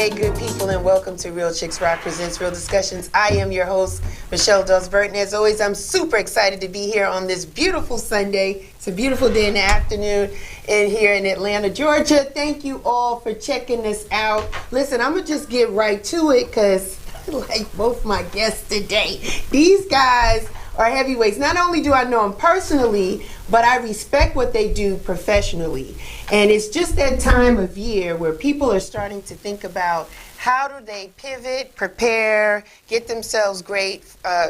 day, good people, and welcome to Real Chicks Rock Presents Real Discussions. I am your host, Michelle Dosbert, and as always, I'm super excited to be here on this beautiful Sunday. It's a beautiful day in the afternoon here in Atlanta, Georgia. Thank you all for checking us out. Listen, I'm going to just get right to it because, like both my guests today, these guys are heavyweights. Not only do I know them personally, but I respect what they do professionally. And it's just that time of year where people are starting to think about how do they pivot, prepare, get themselves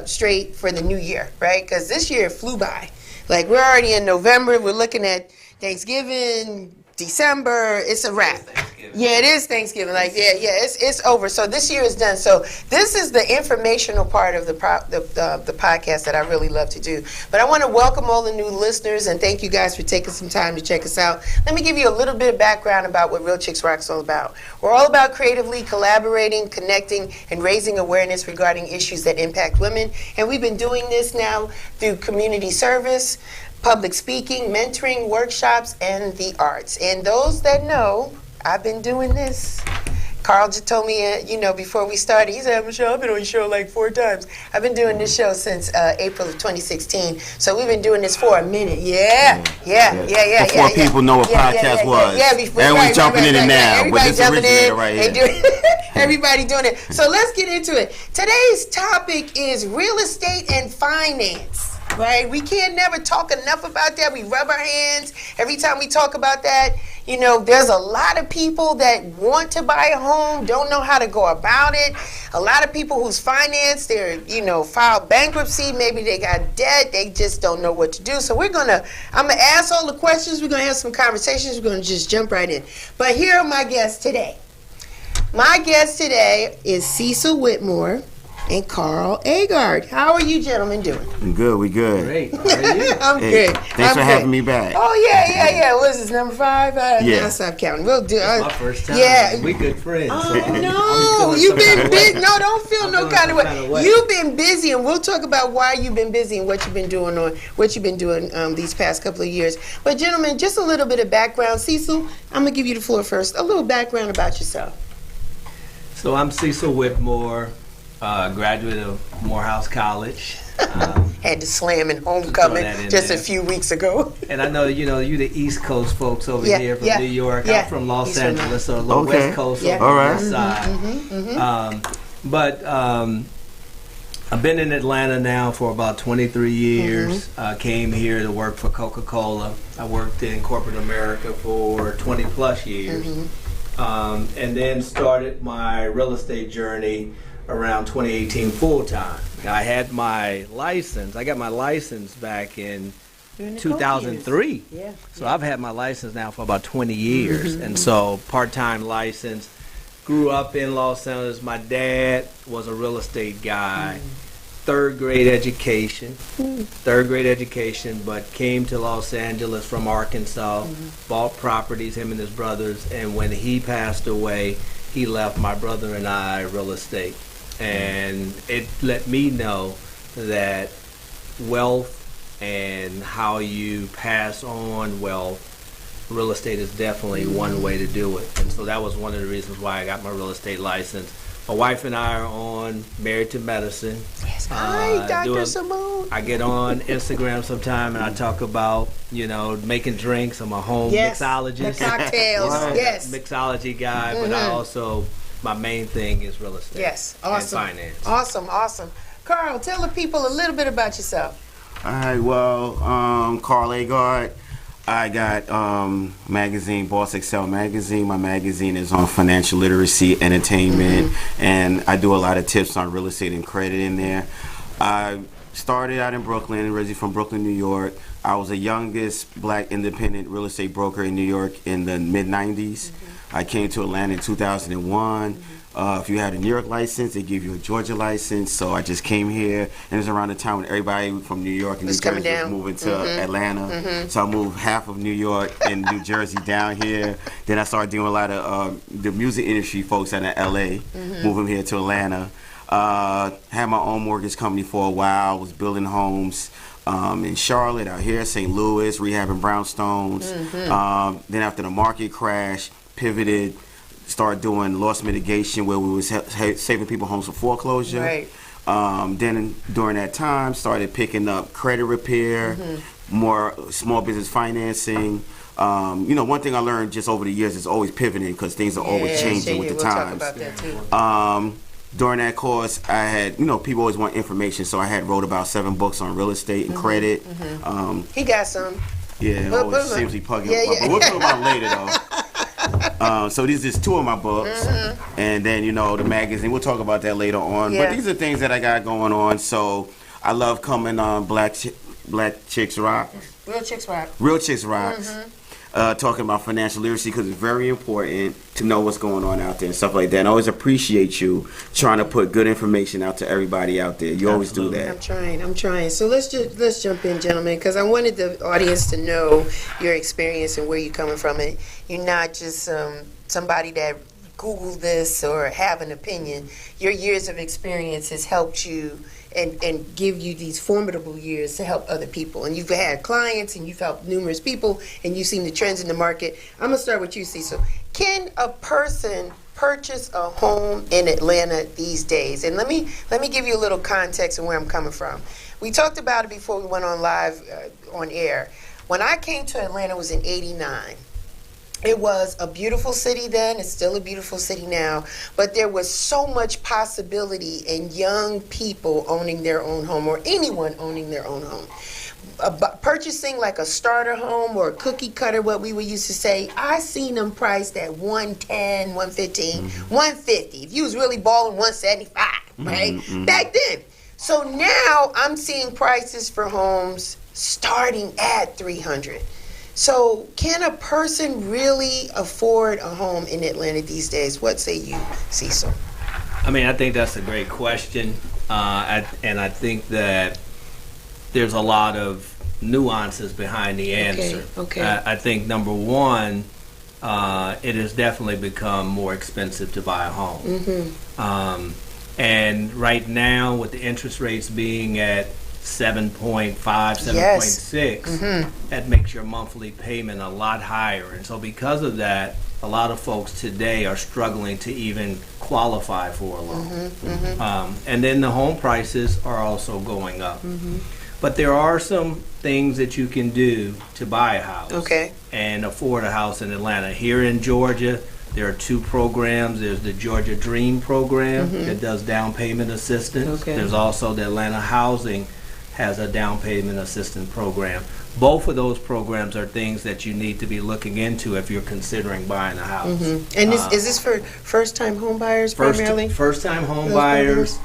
straight for the new year, right? Because this year flew by. Like, we're already in November. We're looking at Thanksgiving, December. It's a wrap. Yeah, it is Thanksgiving. Like, it's over. So this year is done. So this is the informational part of the podcast that I really love to do. But I want to welcome all the new listeners and thank you guys for taking some time to check us out. Let me give you a little bit of background about what Real Chicks Rock is all about. We're all about creatively collaborating, connecting, and raising awareness regarding issues that impact women. And we've been doing this now through community service, public speaking, mentoring, workshops, and the arts. And those that know, I've been doing this. Carl just told me, before we started, he said, Michelle, I've been on your show like 4 times. I've been doing this show since April of 2016. So we've been doing this for a minute. Yeah. Before people know what podcast was. Yeah, before. Everyone's jumping in it now. Everybody jumping in. Right here. Everybody doing it. So let's get into it. Today's topic is real estate and finance. Right? We can't never talk enough about that. We rub our hands every time we talk about that. You know, there's a lot of people that want to buy a home, don't know how to go about it. A lot of people who's financed, they're, filed bankruptcy. Maybe they got debt. They just don't know what to do. So I'm going to ask all the questions. We're going to have some conversations. We're going to just jump right in. But here are my guests today. My guest today is Cecil Whitmore and Carl Agard. How are you gentlemen doing? We good. Great. How are you? I'm good. Thanks for having me back. Oh, yeah. What is this, number 5? Yeah. I'll stop counting. We'll do It's my first time. Yeah. We good friends. Oh, so no. You've been busy. No, don't feel no kind of way. You've been busy, and we'll talk about why you've been busy and what you've been doing these past couple of years. But, gentlemen, just a little bit of background. Cecil, I'm going to give you the floor first. A little background about yourself. So I'm Cecil Whitmore. Graduate of Morehouse College. Had to slam in homecoming just a few weeks ago. And I know, you the East Coast folks over here from New York. Yeah. I'm from Los Angeles, so a little West Coast over All right. the West side. But I've been in Atlanta now for about 23 years. Came here to work for Coca-Cola. I worked in corporate America for 20 plus years. And then started my real estate journey around 2018 full-time. I had my license. I got my license back in 2003. Yeah. So I've had my license now for about 20 years. And so part-time license. Grew up in Los Angeles. My dad was a real estate guy. Third grade education, but came to Los Angeles from Arkansas, bought properties, him and his brothers, and when he passed away, he left my brother and I real estate. And it let me know that wealth and how you pass on wealth, real estate is definitely one way to do it. And so that was one of the reasons why I got my real estate license. My wife and I are Married to Medicine. Yes. Hi, Dr. Simone. I get on Instagram sometime and I talk about, making drinks. I'm a home mixologist. The cocktails, yes. Mixology guy, but I also, my main thing is real estate. Yes, awesome. And finance. Awesome. Carl, tell the people a little bit about yourself. All right, well, Carl Agard. I got magazine, Boss Excel magazine. My magazine is on financial literacy, entertainment, and I do a lot of tips on real estate and credit in there. I started out in Brooklyn, originally from Brooklyn, New York. I was the youngest black independent real estate broker in New York in the mid-90s. I came to Atlanta in 2001. If you had a New York license, they give you a Georgia license. So I just came here, and it was around the time when everybody from New York and New Jersey was moving to Atlanta. So I moved half of New York and New Jersey down here. Then I started doing a lot of the music industry folks out of LA, moving here to Atlanta. Had my own mortgage company for a while, was building homes in Charlotte, out here, St. Louis, rehabbing brownstones. Then after the market crash, pivoted, started doing loss mitigation where we was saving people homes from foreclosure. Right. Then during that time, started picking up credit repair, more small business financing. One thing I learned just over the years is always pivoting because things are always changing with the we'll times. Talk about that too. During that course, I had, people always want information, so I had wrote about 7 books on real estate and credit. He got some. Yeah, it always seems he plugging up. But we'll talk about it later, though. So these is 2 of my books, and then the magazine. We'll talk about that later on. Yeah. But these are things that I got going on. So I love coming on Black Chicks Rock. Real Chicks Rock. Real Chicks Rocks. Talking about financial literacy because it's very important to know what's going on out there and stuff like that. And I always appreciate you trying to put good information out to everybody out there. You always do that. I'm trying. So let's jump in, gentlemen, because I wanted the audience to know your experience and where you're coming from. And you're not just somebody that Google this or have an opinion. Your years of experience has helped you and give you these formidable years to help other people. And you've had clients and you've helped numerous people and you've seen the trends in the market. I'm going to start with you, Cecil. Can a person purchase a home in Atlanta these days? And let me give you a little context of where I'm coming from. We talked about it before we went on live on air. When I came to Atlanta, it was in '89. It was a beautiful city then. It's still a beautiful city now. But there was so much possibility in young people owning their own home or anyone owning their own home. Purchasing like a starter home or a cookie cutter, what we would used to say, I seen them priced at 110, 115, 150. If you was really balling, 175, right? Back then. So now I'm seeing prices for homes starting at 300. So can a person really afford a home in Atlanta these days? What say you, Cecil? I think that's a great question. And I think that there's a lot of nuances behind the answer. Okay. I think number one, it has definitely become more expensive to buy a home. And right now, with the interest rates being at 7.5, 7.6, that makes your monthly payment a lot higher. And so because of that, a lot of folks today are struggling to even qualify for a loan. And then the home prices are also going up. But there are some things that you can do to buy a house and afford a house in Atlanta. Here in Georgia, there are 2 programs. There's the Georgia Dream program that does down payment assistance. There's also the Atlanta Housing has a down payment assistance program. Both of those programs are things that you need to be looking into if you're considering buying a house. And is this for first-time home buyers primarily? First-time home buyers,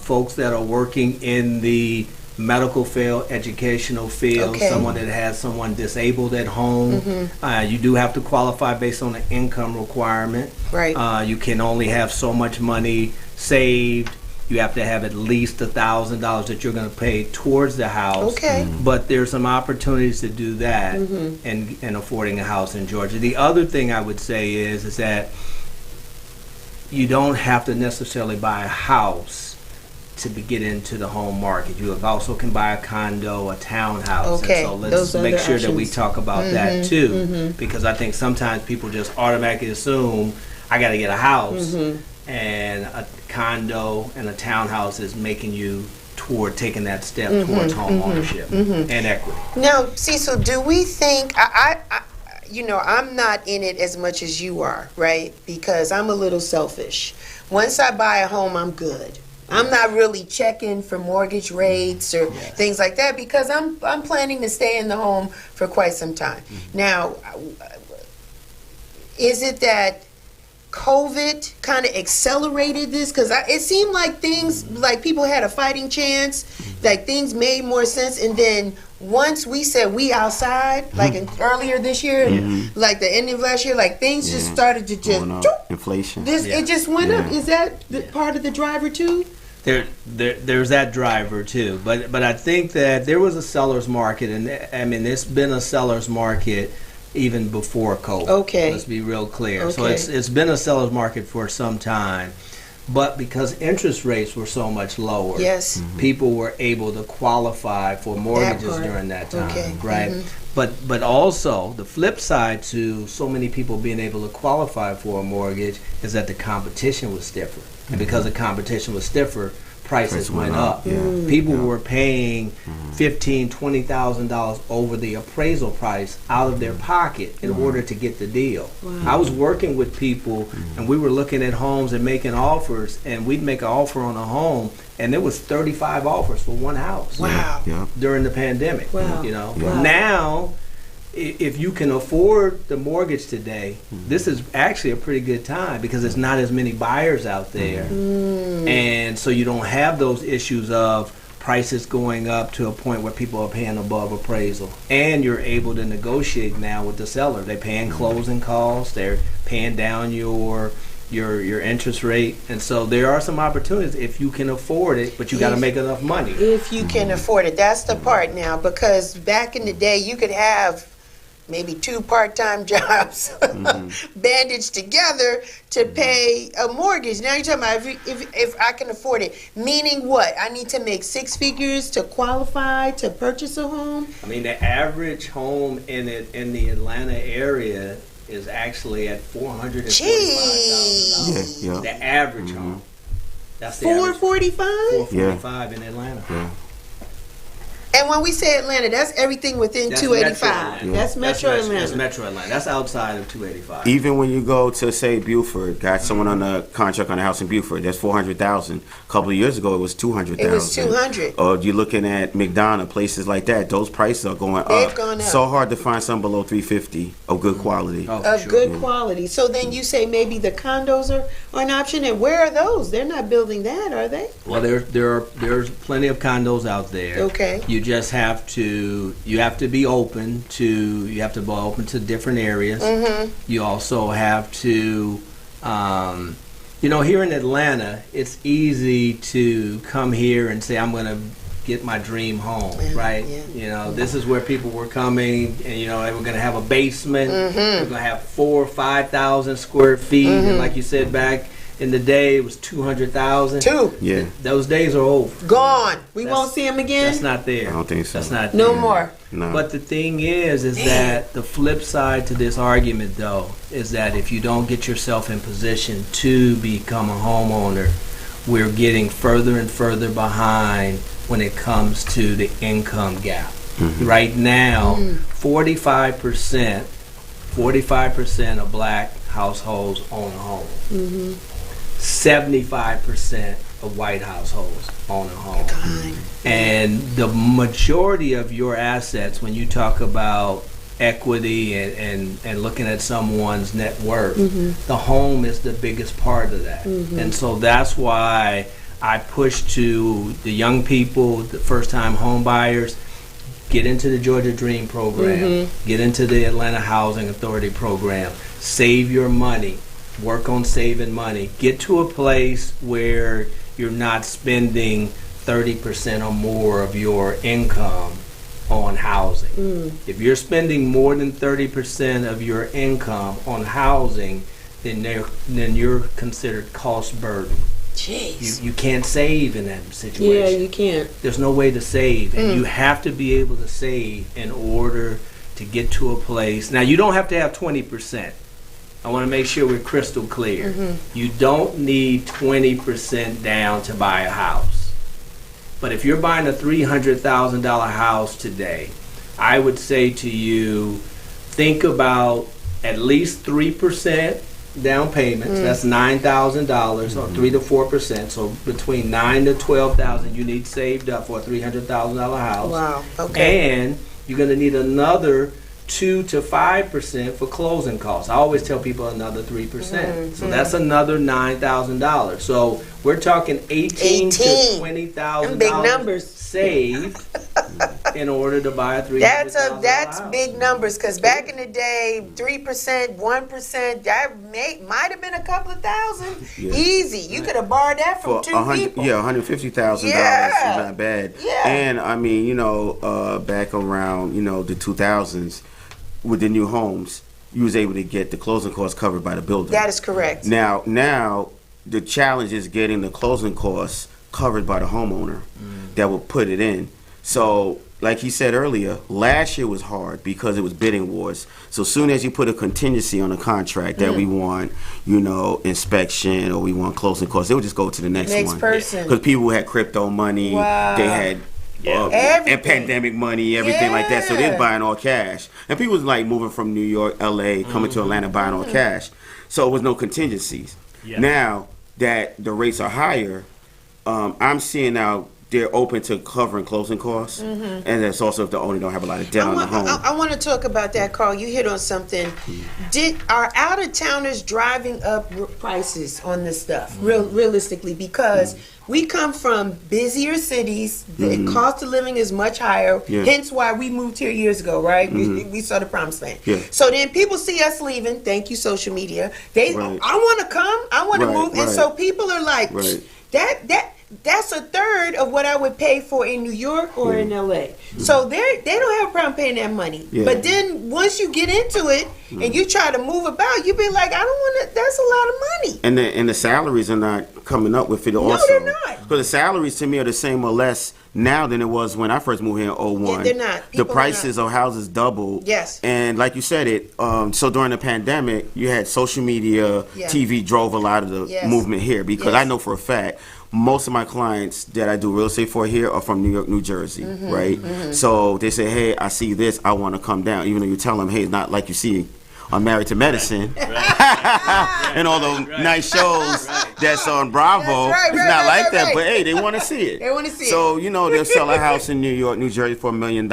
folks that are working in the medical field, educational field, someone that has someone disabled at home. You do have to qualify based on the income requirement. Right. You can only have so much money saved. You have to have at least $1,000 that you're going to pay towards the house. But there's some opportunities to do that and affording a house in Georgia. The other thing I would say is that you don't have to necessarily buy a house to get into the home market. You also can buy a condo, a townhouse. And so let's make sure that we talk about that too, because I think sometimes people just automatically assume I got to get a house. And a condo and a townhouse is making you toward taking that step towards home ownership and equity. Now, Cecil, do we think, I'm not in it as much as you are, right? Because I'm a little selfish. Once I buy a home, I'm good. I'm not really checking for mortgage rates or things like that because I'm planning to stay in the home for quite some time. Now, is it that COVID kind of accelerated this? Because it seemed like things, like people had a fighting chance, like things made more sense. And then once we said we outside, like earlier this year, like the end of last year, like things just started to just, inflation. It just went up. Is that part of the driver too? There's that driver too. But I think that there was a seller's market, and it's been a seller's market even before COVID. Let's be real clear. So it's been a seller's market for some time, but because interest rates were so much lower, people were able to qualify for mortgages during that time, right? But also the flip side to so many people being able to qualify for a mortgage is that the competition was stiffer, and because the competition was stiffer, prices went up. People were paying $15,000-$20,000 over the appraisal price out of their pocket in order to get the deal. I was working with people, and we were looking at homes and making offers, and we'd make an offer on a home, and there was 35 offers for one house. During the pandemic. You know, now, if you can afford the mortgage today, this is actually a pretty good time because there's not as many buyers out there. And so you don't have those issues of prices going up to a point where people are paying above appraisal. And you're able to negotiate now with the seller. They're paying closing costs, they're paying down your interest rate, and so there are some opportunities if you can afford it, but you got to make enough money. If you can afford it, that's the part now, because back in the day you could have maybe 2 part-time jobs bandaged together to pay a mortgage. Now you're talking about if I can afford it, meaning what? I need to make 6 figures to qualify to purchase a home? I mean, the average home in the Atlanta area is actually at $445,000. The average home. That's the $445? $445 in Atlanta. And when we say Atlanta, that's everything within 285. That's Metro Atlanta. That's Metro Atlanta. That's outside of 285. Even when you go to, say, Buford, got someone on a contract on a house in Buford, that's $400,000. A couple of years ago, it was $200,000. It was $200,000. Or you're looking at McDonough, places like that. Those prices are going up. They've gone up. So hard to find some below $350 of good quality. Good quality. So then you say maybe the condos are an option, and where are those? They're not building that, are they? Well, there's plenty of condos out there. Okay. You just have to be open to different areas. You also have to here in Atlanta, it's easy to come here and say I'm going to get my dream home, right? This is where people were coming, and they were going to have a basement. They're going to have 4,000 or 5,000 square feet, and like you said, back in the day, it was 200,000. Those days are over. Gone. We won't see them again. That's not there. I don't think so. That's not no there. more. No. But the thing is that the flip side to this argument, though, is that if you don't get yourself in position to become a homeowner, we're getting further and further behind when it comes to the income gap. Right now, 45% of black households own a home. 75% of white households own a home. And the majority of your assets, when you talk about equity and looking at someone's net worth, the home is the biggest part of that. And so that's why I push to the young people, the first-time home buyers, get into the Georgia Dream program, get into the Atlanta Housing Authority program, save your money, work on saving money, get to a place where you're not spending 30% or more of your income on housing. If you're spending more than 30% of your income on housing, then you're considered cost burden. Jeez. You can't save in that situation. Yeah, you can't. There's no way to save, and you have to be able to save in order to get to a place. Now, you don't have to have 20%. I want to make sure we're crystal clear. You don't need 20% down to buy a house. But if you're buying a $300,000 house today, I would say to you, think about at least 3% down payments. That's $9,000, or 3 to 4%. So between $9,000 to $12,000 you need saved up for a $300,000 house. Wow. Okay. And you're going to need another 2 to 5% for closing costs. I always tell people another 3%. So that's another $9,000. So we're talking 18 to $20,000 big numbers saved in order to buy a $300,000 That's house. big numbers, because back in the day, 3%, 1%, that might have been a couple of thousand. Easy. You could have borrowed that from two people. Yeah, $150,000 is not bad. And I mean, back around the 2000s, with the new homes, you was able to get the closing costs covered by the builder. That is correct. Now the challenge is getting the closing costs covered by the homeowner that will put it in. So like he said earlier, last year was hard because it was bidding wars. So soon as you put a contingency on a contract that we want, inspection or we want closing costs, they would just go to the next one. person. Because people had crypto money, they had and pandemic money, everything like that. So they're buying all cash. And people was like moving from New York, LA, coming to Atlanta, buying all cash. So it was no contingencies. Yeah. Now that the rates are higher, I'm seeing now they're open to covering closing costs, and that's also if the owner don't have a lot of debt on the home. I want to talk about that, Carl. You hit on something. Are out-of-towners driving up prices on this stuff, realistically? Because we come from busier cities, the cost of living is much higher, hence why we moved here years ago, right? We saw the promised land. So then people see us leaving, thank you social media, I want to come, I want to move, and so people are like, that's a third of what I would pay for in New York or in LA. So they don't have a problem paying that money. But then once you get into it and you try to move about, you be like, I don't want to. That's a lot of money. And the salaries are not coming up with it also. No, they're not. Because the salaries to me are the same or less now than it was when I first moved here in 01. Yeah, they're not. The prices of houses doubled. Yes. And like you said it, so during the pandemic, you had social media, TV drove a lot of the movement here because I know for a fact most of my clients that I do real estate for here are from New York, New Jersey, right? So they say, hey, I see this, I want to come down. Even though you tell them, hey, it's not like you see on Married to Medicine and all those nice shows that's on Bravo. It's not like that, but hey, they want to see it. They want to see it. So, they'll sell a house in New York, New Jersey for $1 million.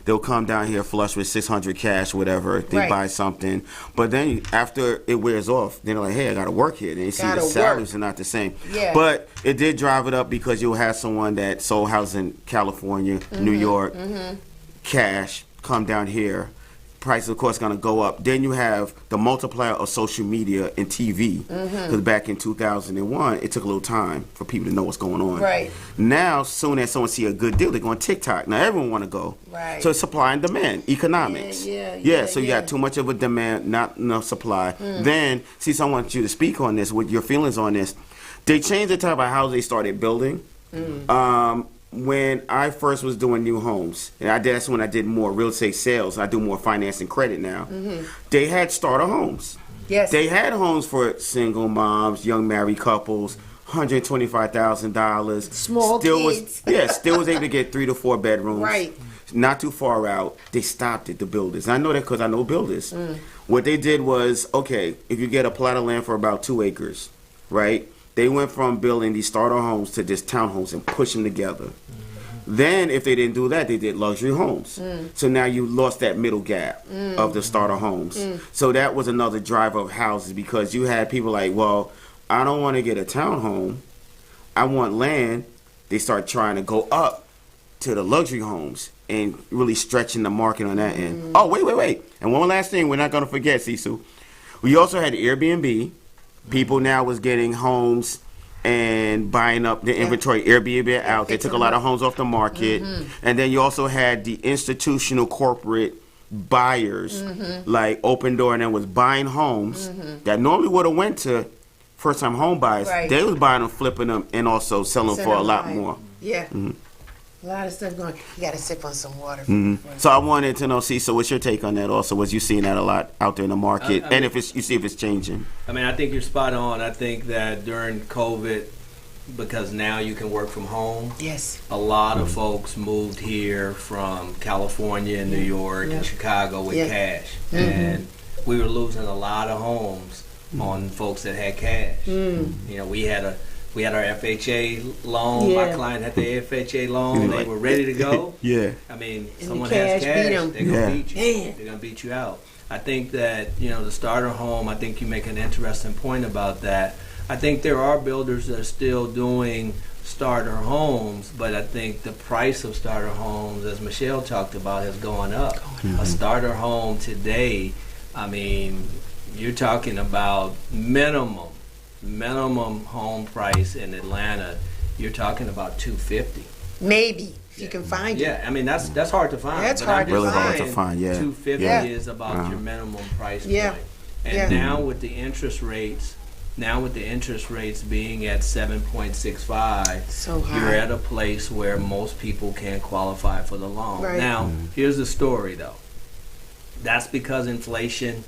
They'll come down here flush with $600 cash, whatever. They buy something. But then after it wears off, they're like, hey, I got to work here. They see the salaries are not the same. But it did drive it up because you'll have someone that sold houses in California, New York, cash, come down here. Price, of course, going to go up. Then you have the multiplier of social media and TV. Because back in 2001, it took a little time for people to know what's going on. Right. Now, soon as someone see a good deal, they go on TikTok. Now, everyone want to go. Right. So it's supply and demand, economics. So you got too much of a demand, not enough supply. Then, see, I want you to speak on this, with your feelings on this. They changed the type of house they started building. When I first was doing new homes, and that's when I did more real estate sales. I do more finance and credit now. They had starter homes. Yes. They had homes for single moms, young married couples, $125,000. Small kids. Still was able to get 3 to 4 bedrooms. Right. Not too far out. They stopped it, the builders. I know that because I know builders. What they did was, okay, if you get a plot of land for about 2 acres, right? They went from building these starter homes to just townhomes and push them together. Then, if they didn't do that, they did luxury homes. So now you lost that middle gap of the starter homes. So that was another driver of houses because you had people like, well, I don't want to get a townhome. I want land. They start trying to go up to the luxury homes and really stretching the market on that end. Oh, wait. And one last thing we're not going to forget, Cecil. We also had Airbnb. People now was getting homes and buying up the inventory, Airbnb out. They took a lot of homes off the market. And then you also had the institutional corporate buyers like Open Door and then was buying homes that normally would have went to first-time home buyers. They was buying them, flipping them, and also selling for a lot more. A lot of stuff going. You got to sip on some water. So I wanted to know, so what's your take on that? Also, was you seeing that a lot out there in the market, and if it's, you see if it's changing? I mean, I think you're spot on. I think that during COVID, because now you can work from home. Yes. A lot of folks moved here from California and New York and Chicago with cash, and we were losing a lot of homes on folks that had cash. We had our FHA loan. My client had the FHA loan. They were ready to go. I mean, someone has cash, they're gonna beat you. They're gonna beat you out. I think that the starter home. I think you make an interesting point about that. I think there are builders that are still doing starter homes, but I think the price of starter homes, as Michelle talked about, has gone up. A starter home today, I mean, you're talking about minimum home price in Atlanta, you're talking about $250. Maybe if you can find it. Yeah, I mean that's hard to find. That's hard to find. Yeah, $250 is about your minimum price point. And now with the interest rates Now with the interest rates being at 7.65, So high. you're at a place where most people can't qualify for the loan. Right. Now, here's the story though. That's because inflation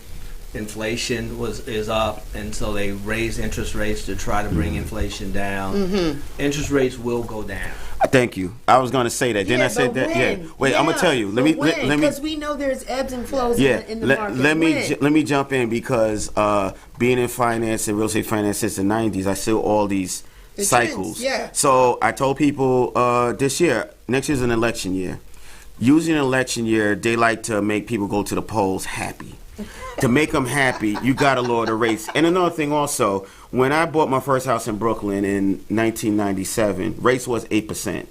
is up, and so they raise interest rates to try to bring inflation down. Interest rates will go down. Thank you. I was going to say that. Didn't I say that? Yeah. Wait, I'm gonna tell you. Let me. Because we know there's ebbs and flows in the market. Let me jump in because being in finance and real estate finance since the '90s, I saw all these cycles. Trends, yeah. So I told people next year's an election year. Using an election year, they like to make people go to the polls happy. To make them happy, you got to lower the rates. And another thing also, when I bought my first house in Brooklyn in 1997, rates was 8%.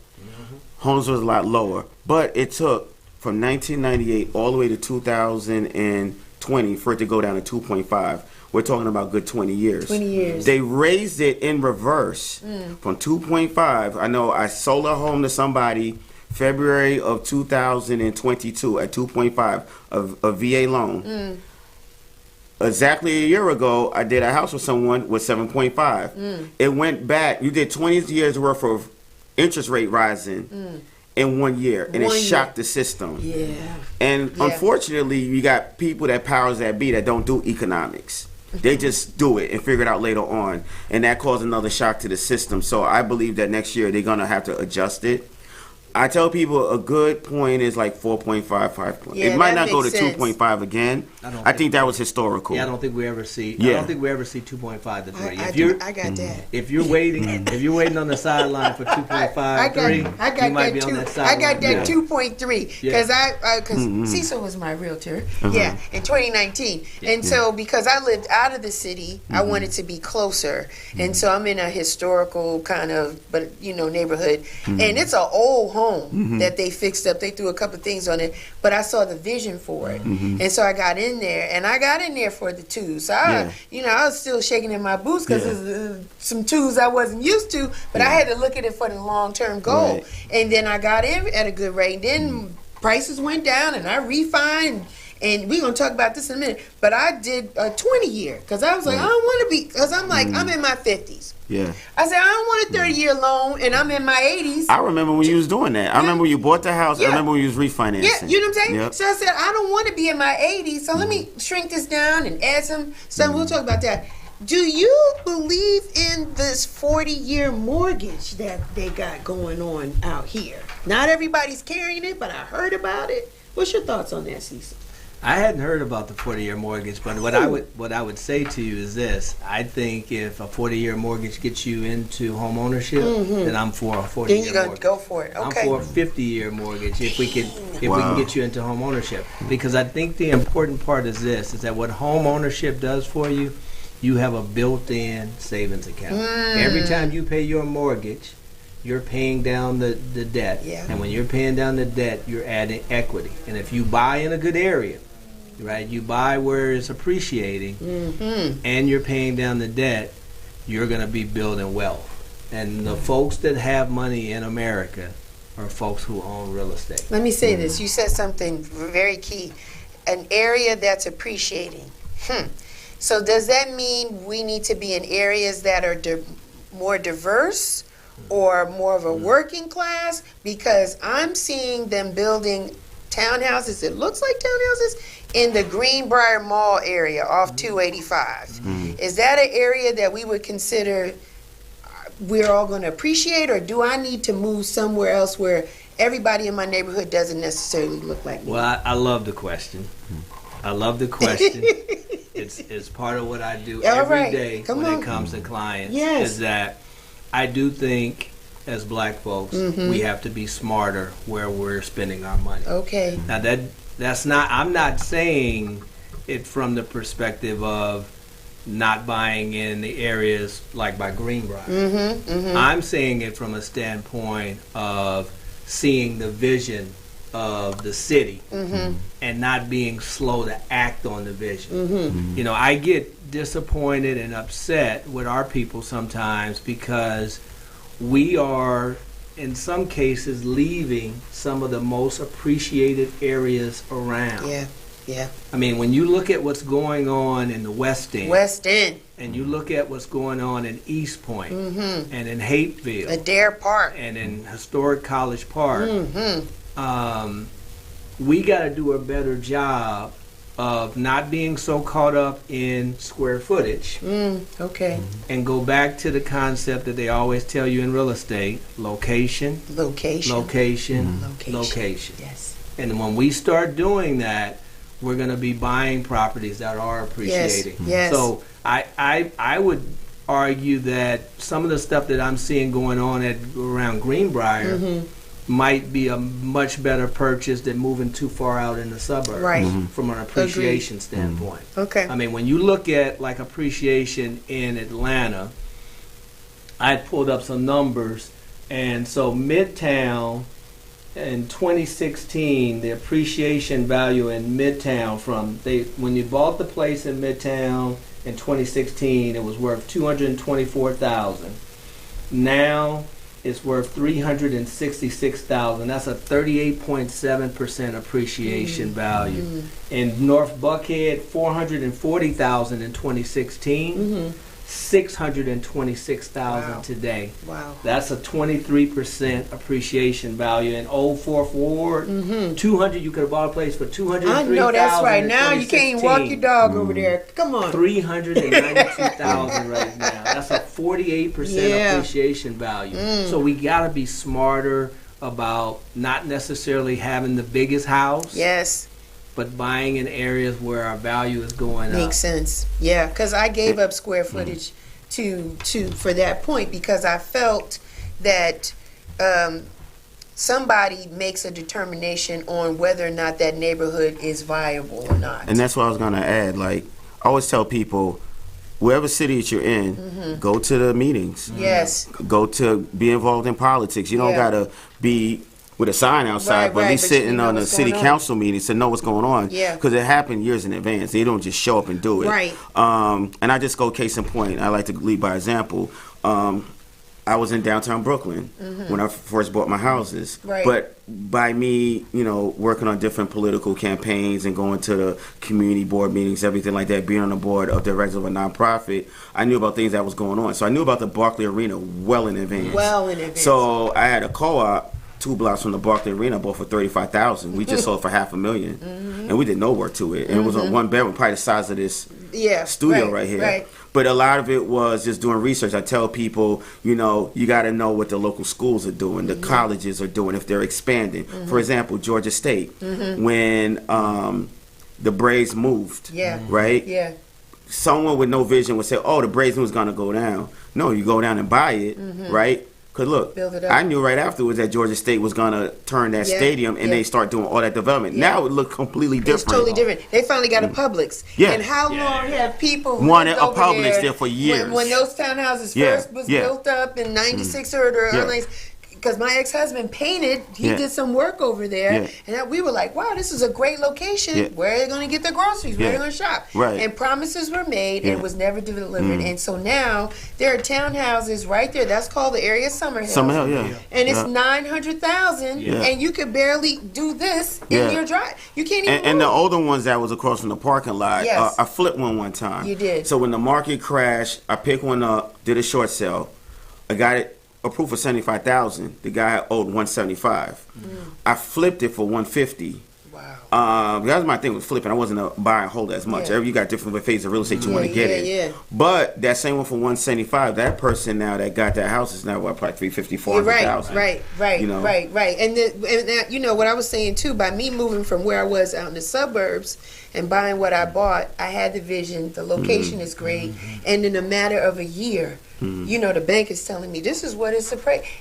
Homes was a lot lower. But it took from 1998 all the way to 2020 for it to go down to 2.5. We're talking about good 20 years. 20 years. They raised it in reverse from 2.5. I know I sold a home to somebody February of 2022 at 2.5 a VA loan. Exactly a year ago, I did a house with someone with 7.5. It went back. You did 20 years worth of interest rate rising in 1 year, and it shocked the system. Yeah. And unfortunately, you got people that powers that be that don't do economics. They just do it and figure it out later on, and that caused another shock to the system. So I believe that next year they're gonna have to adjust it. I tell people a good point is like 4.5, 5 points. Yeah, it might that not go to makes sense. 2.5 again. I think that was historical. Yeah, I don't think we ever see. Yeah. I don't think we ever see 2.5 to 3. I got that. If you're waiting on the sideline for 2.5, 3, you might be on that sideline. I got that 2.3 because Cecil was my realtor. Yeah, in 2019, and so because I lived out of the city, I wanted to be closer, and so I'm in a historical kind of, neighborhood, and it's an old home that they fixed up. They threw a couple things on it, but I saw the vision for it, and so I got in there, and I got in there for the twos. So I was still shaking in my boots because there's some twos I wasn't used to, but I had to look at it for the long-term goal. And then I got in at a good rate. Then prices went down, and I refined. And we're going to talk about this in a minute. But I did a 20-year because I was like, I don't want to be, because I'm like, I'm in my 50s. Yeah. I said, I don't want a 30-year loan, and I'm in my 80s. I remember when you was doing that. I remember when you bought the house. I remember when you was refinancing. Yeah, you know what I'm saying? Yep. So I said, I don't want to be in my 80s, so let me shrink this down and add some stuff. We'll talk about that. Do you believe in this 40-year mortgage that they got going on out here? Not everybody's carrying it, but I heard about it. What's your thoughts on that, Cecil? I hadn't heard about the 40-year mortgage, but what I would say to you is this: I think if a 40-year mortgage gets you into home ownership, then I'm for a 40-year mortgage. Then you're gonna go for it. Okay. I'm for a 50-year mortgage if we can get you into home ownership, because I think the important part is this: is that what home ownership does for you, you have a built-in savings account. Every time you pay your mortgage, you're paying down the debt, and when you're paying down the debt, you're adding equity. And if you buy in a good area, right, you buy where it's appreciating, and you're paying down the debt, you're going to be building wealth. And the folks that have money in America are folks who own real estate. Let me say this. You said something very key. An area that's appreciating. So does that mean we need to be in areas that are more diverse or more of a working class? Because I'm seeing them building townhouses, it looks like townhouses, in the Greenbrier Mall area off 285. Is that an area that we would consider we're all going to appreciate, or do I need to move somewhere else where everybody in my neighborhood doesn't necessarily look like me? Well, I love the question. I love the question. It's part of what I do every day when it comes to clients. Is that I do think as black folks we have to be smarter where we're spending our money. Okay. Now that's not, I'm not saying it from the perspective of not buying in the areas like by Greenbrier. I'm saying it from a standpoint of seeing the vision of the city and not being slow to act on the vision. You know, I get disappointed and upset with our people sometimes because we are, in some cases, leaving some of the most appreciated areas around. Yeah. I mean, when you look at what's going on in the West End, and you look at what's going on in East Point, and in Hateville, Adair Park, and in historic College Park, we got to do a better job of not being so caught up in square footage. Okay. And go back to the concept that they always tell you in real estate: location. Yes. And when we start doing that, we're going to be buying properties that are appreciating. Yes. So I would argue that some of the stuff that I'm seeing going on around Greenbrier might be a much better purchase than moving too far out in the suburbs, Right. from an appreciation standpoint. Okay. I mean, when you look at like appreciation in Atlanta, I pulled up some numbers, and so Midtown in 2016, the appreciation value in Midtown when you bought the place in Midtown in 2016, it was worth $224,000. Now it's worth $366,000. That's a 38.7% appreciation value. In North Buckhead, $440,000 in 2016. $626,000 today. Wow. That's a 23% appreciation value. In Old Fourth Ward, 200. You could have bought a place for $203,000. I know that's right. Now you can't even walk your dog over there. Come on. $392,000 right now. That's a 48% appreciation value. So we got to be smarter about not necessarily having the biggest house. Yes. But buying in areas where our value is going up. Makes sense. Yeah, because I gave up square footage for that point, because I felt that somebody makes a determination on whether or not that neighborhood is viable or not. And that's what I was going to add. Like, I always tell people, wherever city that you're in, go to the meetings. Yes. Go to be involved in politics. You don't got to be with a sign outside, but at least sitting on a city council meeting to know what's going on. Yeah. Because it happened years in advance. They don't just show up and do it. Right. And I just go case in point. I like to lead by example. I was in downtown Brooklyn when I first bought my houses. Right. But by me, working on different political campaigns and going to the community board meetings, everything like that, being on the board of directors of a nonprofit, I knew about things that was going on. So I knew about the Barclay Arena well in advance. So I had a co-op 2 blocks from the Barclay Arena, bought for $35,000. We just sold for $500,000, and we did no work to it. And it was a 1-bedroom, probably the size of this studio right here. Right. But a lot of it was just doing research. I tell people, you got to know what the local schools are doing, the colleges are doing, if they're expanding. For example, Georgia State, when the Braves moved, right? Yeah. Someone with no vision would say, "Oh, the Braves was going to go down." No, you go down and buy it, right? Because look, Build it up. I knew right afterwards that Georgia State was going to turn that stadium and they start doing all that development. Now it looked completely different. It's totally different. They finally got a Publix. Yeah. And how long have people wanted a over Publix there for years? When those townhouses first was built up in 96 or because my ex-husband painted, he did some work over there, and we were like, wow, this is a great location. Where are they going to get their groceries? Where are they going to shop? Right. And promises were made, and it was never delivered. And so now there are townhouses right there. That's called the area Summerhill. Summerhill, And it's 900,000, and you could barely do this in your drive. You can't even and the older ones that was across from the parking lot, I flipped one time. You did. So when the market crashed, I picked one up, did a short sale. I got it approved for $75,000. The guy owed $175. I flipped it for $150. Wow. That was my thing with flipping. I wasn't a buy and hold as much. You got different phases of real estate you want to get it. But that same one for $175, that person now that got that house is now probably $350,000, $400,000. Right. Right. And what I was saying too, by me moving from where I was out in the suburbs and buying what I bought, I had the vision. The location is great, and in a matter of a year, the bank is telling me this is what it's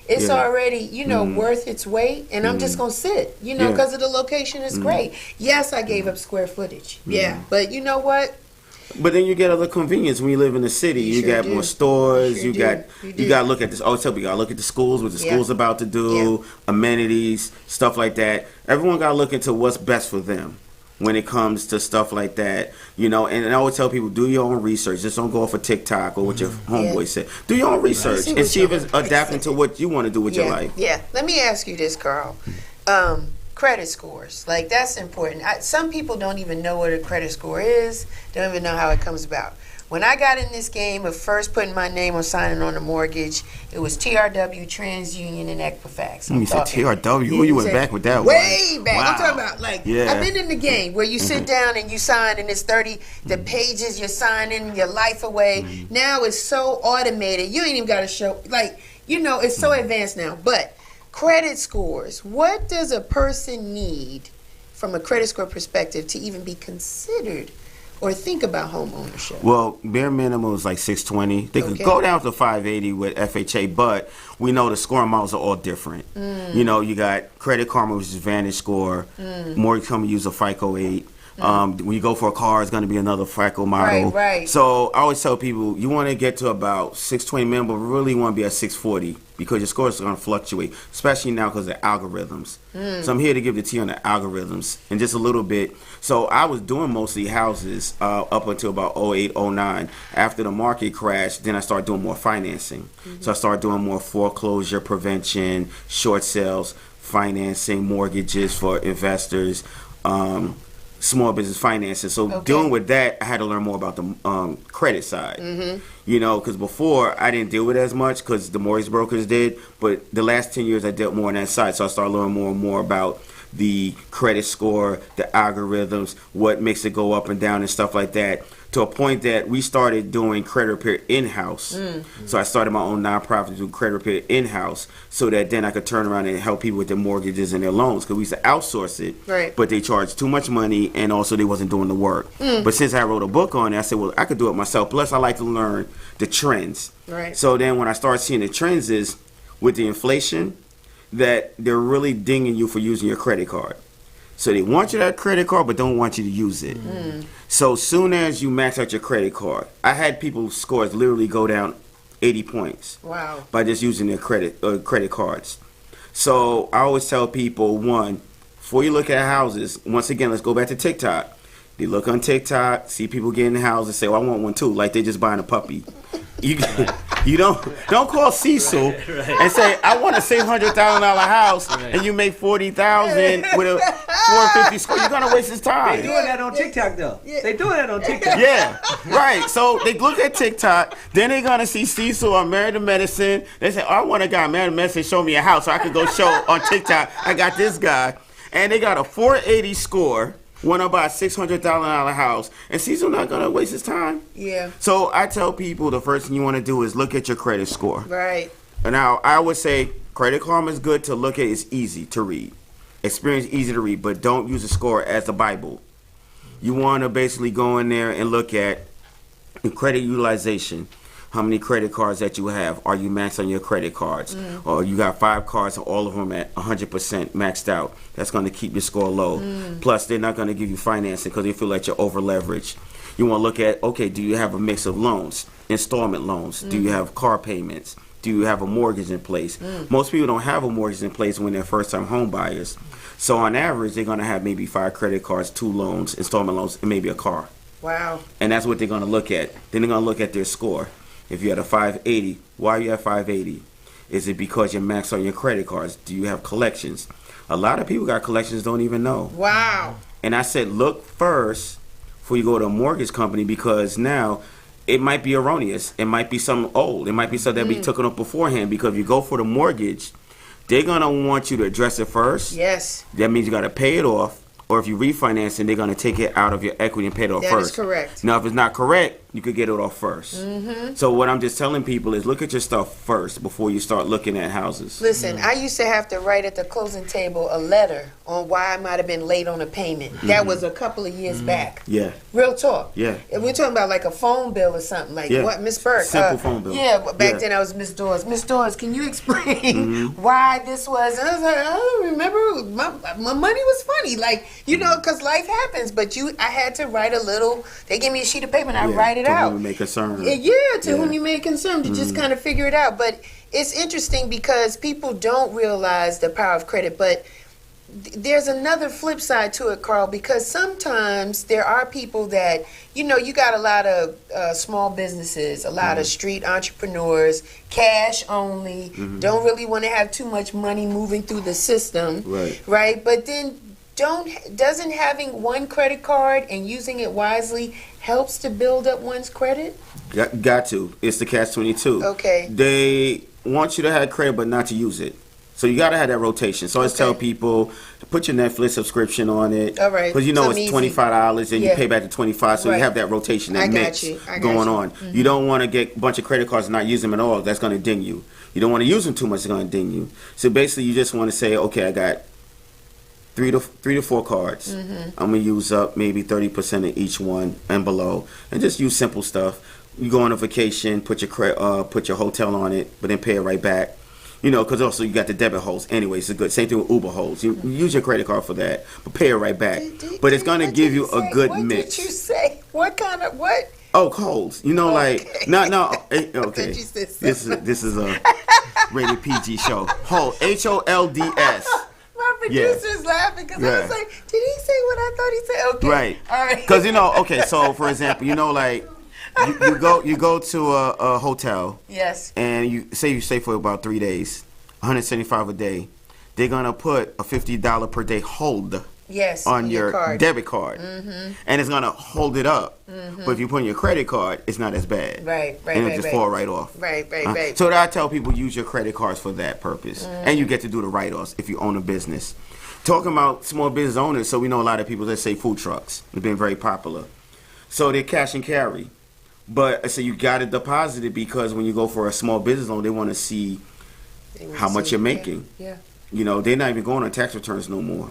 it's already worth its weight, and I'm just gonna sit, because of the location is great. Yes, I gave up square footage, but you know what? But then you get other convenience when you live in the city. You got more stores. You got to look at this. Oh, tell me, you got to look at the schools, what the school's about to do, amenities, stuff like that. Everyone got to look into what's best for them when it comes to stuff like that, And I always tell people, do your own research. Just don't go off of TikTok or what your homeboy said. Do your own research and see if it's adapting to what you want to do with your life. Yeah. Let me ask you this, Carl. credit scores. Like, that's important. Some people don't even know what a credit score is. Don't even know how it comes about. When I got in this game of first putting my name on signing on a mortgage, it was TRW, TransUnion, and Equifax. You said TRW? Who you went back with that way one? back. Wow. I'm talking about, like, I've been in the game where you sit down and you sign, and it's 30, the pages you're signing your life away. Now it's so automated. You ain't even got to show, like, you know, it's so advanced now. But credit scores, what does a person need from a credit score perspective to even be considered or think about home ownership? Well, bare minimum is like 620. They could go down to 580 with FHA, but we know the scoring models are all different. You know, you got Credit Karma, which is Vantage Score. Mortgage Company use a FICO 8. When you go for a car, it's going to be another FICO model. Right. So I always tell people, you want to get to about 620 minimum, but really want to be at 640 because your scores are going to fluctuate, especially now because of the algorithms. So I'm here to give the tea on the algorithms and just a little bit. So I was doing mostly houses up until about 08, 09. After the market crashed, then I started doing more financing. So I started doing more foreclosure prevention, short sales, financing, mortgages for investors, small business financing. So dealing with that, I had to learn more about the credit side. You know, because before I didn't deal with it as much because the mortgage brokers did. But the last 10 years I dealt more on that side. So I started learning more and more about the credit score, the algorithms, what makes it go up and down and stuff like that. To a point that we started doing credit repair in-house. So I started my own nonprofit to do credit repair in-house so that then I could turn around and help people with their mortgages and their loans because we used to outsource it, but they charged too much money and also they wasn't doing the work. But since I wrote a book on it, I said, well, I could do it myself. Plus, I like to learn the trends. So then when I started seeing the trends is with the inflation that they're really dinging you for using your credit card. So they want you to have a credit card, but don't want you to use it. So soon as you max out your credit card, I had people's scores literally go down 80 points. By just using their credit cards. So I always tell people, one, before you look at houses, once again, let's go back to TikTok. They look on TikTok, see people getting houses, say, well, I want one too, like they're just buying a puppy. You don't call Cecil and say, I want a $600,000 house and you make $40,000 with a 450 score. You're gonna waste his time. They doing that on TikTok though. They doing that on TikTok. Yeah, right. So they look at TikTok, then they're gonna see Cecil on Married to Medicine. They say, oh, I want a guy Married to Medicine, show me a house so I can go show on TikTok I got this guy, and they got a 480 score. Want to buy a $600,000 house, and Cecil not gonna waste his time. So I tell people the first thing you want to do is look at your credit score. Now I would say Credit Karma is good to look at. It's easy to read, experience easy to read, but don't use the score as the Bible. You want to basically go in there and look at credit utilization. How many credit cards that you have? Are you maxed on your credit cards? Or you got 5 cards and all of them at 100% maxed out? That's going to keep your score low. Plus, they're not going to give you financing because they feel like you're over leveraged. You want to look at, okay, do you have a mix of loans, installment loans? Do you have car payments? Do you have a mortgage in place? Most people don't have a mortgage in place when they're first-time home buyers. So on average, they're going to have maybe 5 credit cards, 2 loans, installment loans, and maybe a car. And that's what they're going to look at. Then they're going to look at their score. If you're at a 580, why are you at 580? Is it because you're maxed on your credit cards? Do you have collections? A lot of people got collections, don't even know. And I said, look first before you go to a mortgage company because now it might be erroneous. It might be something old. It might be something that we took up beforehand because if you go for the mortgage, they're going to want you to address it first. That means you got to pay it off. Or if you refinance and they're going to take it out of your equity and pay it off first. That is correct. Now, if it's not correct, you could get it off first. So what I'm just telling people is look at your stuff first before you start looking at houses. Listen, I used to have to write at the closing table a letter on why I might have been late on a payment. That was a couple of years back. Real talk. If we're talking about like a phone bill or something, like what, Miss Burke? Simple phone bill. Back then I was Miss Dawes. Miss Dawes, can you explain why this was? And I was like, I don't remember. My money was funny. Like, you know, because life happens. But I had to write a little, they give me a sheet of paper and I write it to out. whom you may concern. To whom you may concern, to just kind of figure it out. But it's interesting because people don't realize the power of credit. But there's another flip side to it, Carl, because sometimes there are people that, you know, you got a lot of small businesses, a lot of street entrepreneurs, cash only, don't really want to have too much money moving through the system, right? But then doesn't having one credit card and using it wisely helps to build up one's credit? Got to. It's the catch-22. Okay. They want you to have credit but not to use it. So you got to have that rotation. So I always tell people, put your Netflix subscription on it. All right. Because you know Something it's $25 and you pay back the $25, so Right. you have that rotation, that I got mix you. I got going you. on. You don't want to get a bunch of credit cards and not use them at all. That's going to ding you. You don't want to use them too much. It's going to ding you. So basically, you just want to say, okay, I got three to four cards. I'm going to use up maybe 30% of each one and below. And just use simple stuff. You go on a vacation, put your hotel on it, but then pay it right back. You know, because also you got the debit holds. Anyways, it's good. Same thing with Uber holds. You use your credit card for that, but pay it right back. But it's going to give you a good mix. What did you say? What kind of, what? Oh, holds. You know, like, no, okay. You said This is a rated PG show. Hold, HOLDS. My producer's laughing because I was like, did he say what I thought he said? Okay. Right. All right. Because, you know, okay, so for example, you know, like, you go to a hotel. Yes. And you stay for about 3 days, $175 a day. They're gonna put a $50 per day hold on your card. debit card, and it's gonna hold it up. But if you put in your credit card, it's not as bad. Right. And it'll just fall right off. Right. So I tell people use your credit cards for that purpose, and you get to do the write-offs if you own a business. Talking about small business owners, so we know a lot of people that say food trucks have been very popular. So they're cash and carry. But so you got to deposit it because when you go for a small business loan, they want to see how much you're making. Yeah. You know, they're not even going on tax returns no more.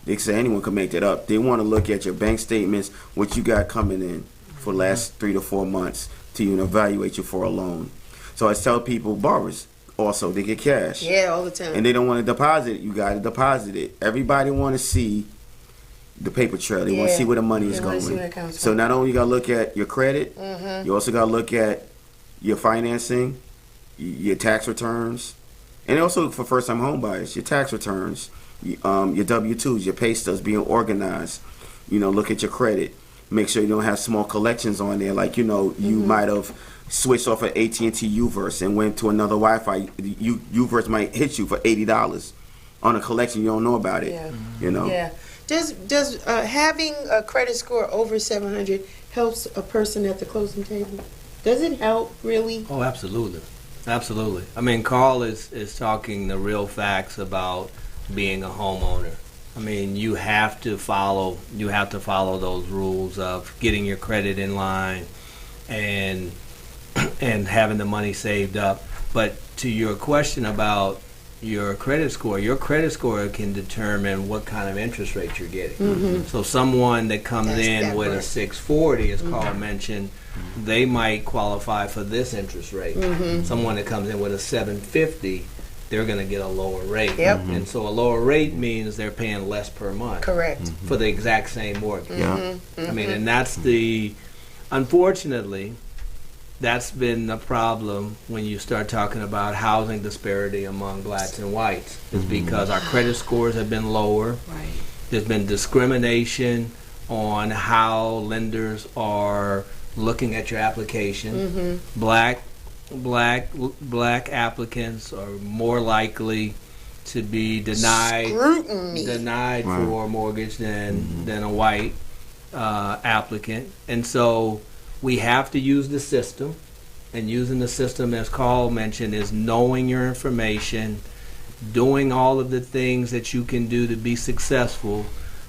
They say anyone can make that up. They want to look at your bank statements, what you got coming in for the last 3 to 4 months to even evaluate you for a loan. So I tell people, borrowers also, they get cash. Yeah, all the time. And they don't want to deposit it. You got to deposit it. Everybody want to see the paper trail. They want to see where the money is going. So not only you got to look at your credit, you also got to look at your financing, your tax returns, and also for first-time home buyers, your tax returns, your W-2s, your pay stubs being organized. You know, look at your credit. Make sure you don't have small collections on there. Like, you know, you might have switched off of AT&T U-verse and went to another Wi-Fi. U-verse might hit you for $80 on a collection. You don't know about it. Yeah. You know. Yeah. Does having a credit score over 700 helps a person at the closing table? Does it help, really? Oh, absolutely. Absolutely. I mean, Carl is talking the real facts about being a homeowner. I mean, you have to follow those rules of getting your credit in line and having the money saved up. But to your question about your credit score can determine what kind of interest rate you're getting. So someone that comes in with a 640, as Carl mentioned, they might qualify for this interest rate. Someone that comes in with a 750, they're going to get a lower rate. And so a lower rate means they're paying less per month. Correct. For the exact same mortgage. I mean, and that's unfortunately, that's been the problem when you start talking about housing disparity among blacks and whites. Is because our credit scores have been lower. Right. There's been discrimination on how lenders are looking at your application. Black applicants are more likely to be denied for a mortgage than a white applicant, and so we have to use the system. And using the system, as Carl mentioned, is knowing your information, doing all of the things that you can do to be successful,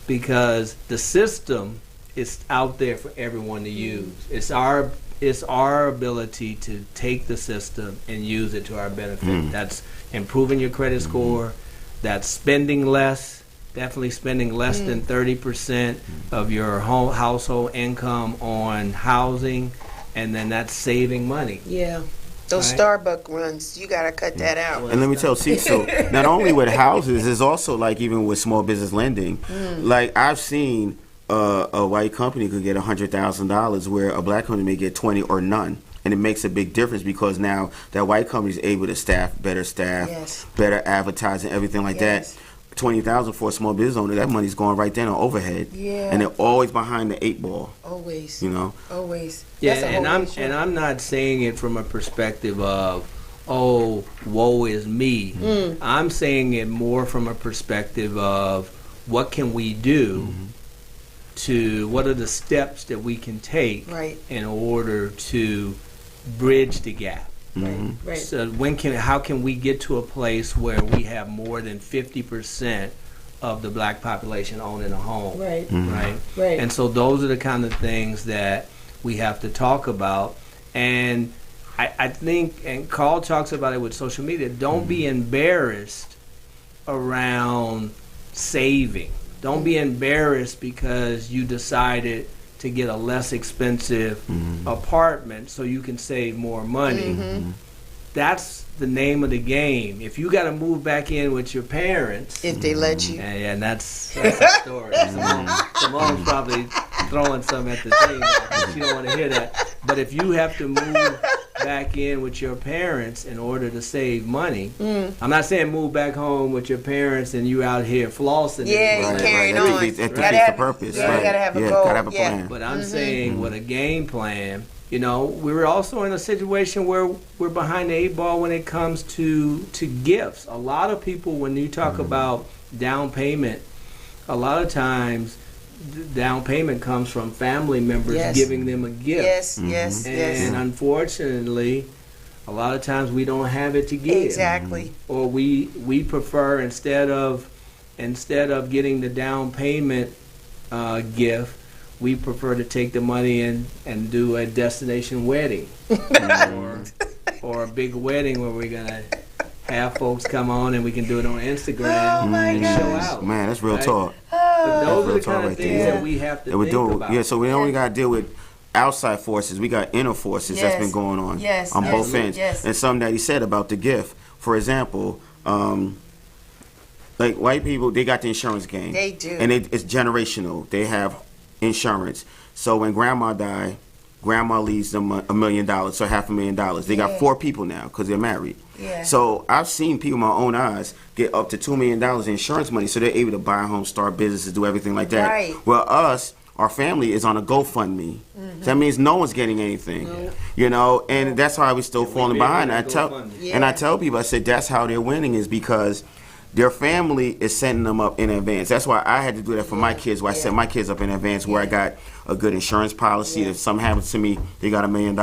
because the system is out there for everyone to use. It's our ability to take the system and use it to our benefit. That's improving your credit score, that's spending less, definitely spending less than 30% of your household income on housing, and then that's saving money. Yeah. Those Starbucks runs, you got to cut that out. And let me tell you, so not only with houses, it's also like even with small business lending. Like I've seen a white company could get $100,000 where a black company may get 20 or none. And it makes a big difference because now that white company is able to better staff, better advertising, everything like that. $20,000 for a small business owner, that money's going right then on overhead. Yeah. And they're always behind the 8 ball. Always. You know. Always. Yeah, That's a and whole issue. I'm not saying it from a perspective of, oh, woe is me. I'm saying it more from a perspective of what can we do to, what are the steps that we can take Right. in order to bridge the gap. Right. So how can we get to a place where we have more than 50% of the black population owning a home? Right. Right. Right. And so those are the kind of things that we have to talk about. And I think, and Carl talks about it with social media, don't be embarrassed around saving. Don't be embarrassed because you decided to get a less expensive apartment so you can save more money. That's the name of the game. If you got to move back in with your parents, If they let you. and that's a story. Simone's probably throwing some at the thing. But she don't want to hear that. But if you have to move back in with your parents in order to save money, I'm not saying move back home with your parents and you out here flossing. Yeah, you carrying That on. defeats the Gotta have- purpose. yeah, you right. gotta have a yeah, goal. gotta have a Yeah. plan. But I'm saying with a game plan, you know, we were also in a situation where we're behind the 8 ball when it comes to gifts. A lot of people, when you talk about down payment, a lot of times the down payment comes from family members Yes. giving them a gift. Yes, yes, And yes. unfortunately, a lot of times we don't have it to give. Exactly. Or we prefer, instead of getting the down payment gift, we prefer to take the money and do a destination wedding or a big wedding where we're gonna have folks come on and we can do it on Instagram Oh, my and gosh. show out. Man, that's real Right? talk. But those are the Real talk kind of right things there. that we have to And we're think doing, about. yeah, so we only got to deal with outside forces. We got inner forces that's Yes. been going on Yes, on yes, both ends. yes. And something that he said about the gift. For example, like white people, they got the insurance game. They do. And it's generational. They have insurance. So when grandma died, grandma leaves them $1 million, so $500,000. They Yeah. got 4 people now because they're married. Yeah. So I've seen people with my own eyes get up to $2 million in insurance money, so they're able to buy homes, start businesses, do everything like that. Right. Well, our family is on a GoFundMe. So that means no one's getting anything, you know, and that's why we're still falling been behind. on I a tell, GoFundMe. and I Yeah. tell people, I said that's how they're winning is because their family is setting them up in advance. That's why I had to do that for my kids, where I set my kids up in advance, where I got a good insurance policy. If something happens to me, they got $1 million.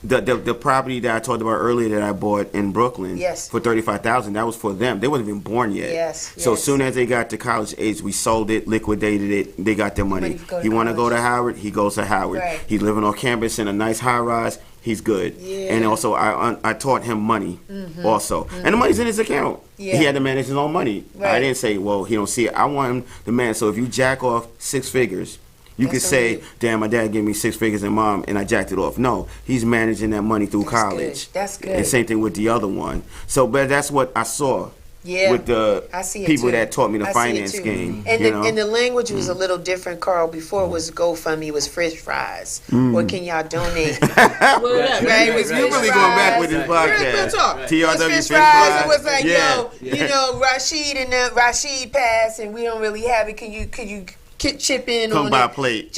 The property that I talked about earlier that I bought in Brooklyn Yes. for $35,000, that was for them. They wasn't even born yet. Yes, So yes. as soon as they got to college age, we sold it, liquidated it. They got their money. Money to go to He want to go college. to Howard, he goes to Howard. Right. He's living on campus in a nice high rise. He's good. Yeah. And also, I taught him money also, and the money's in his account. Yeah. He had to manage his own money. Right. I didn't say, well, he don't see it. I want him to manage. So if you jack off 6 figures, you could That's say, what damn, my dad gave me 6 figures and mom, and I jacked it off. No, he's managing that money through That's college. good. That's good. And same thing with the other one. So, but that's what I saw. Yeah. With the I see it people too. that taught me the I see it finance too. game. And you the, know? and the language was a little different, Carl. Before it was GoFundMe, it was French fries. Or can y'all donate? Right, Right, it was You really French going back fries. with this Real podcast. talk. Right. It was TRW French French fries. It fries. was like, Yeah. you know, Rashid and Rashid passed, and we don't really have it. Could you chip in Come on by it? a plate.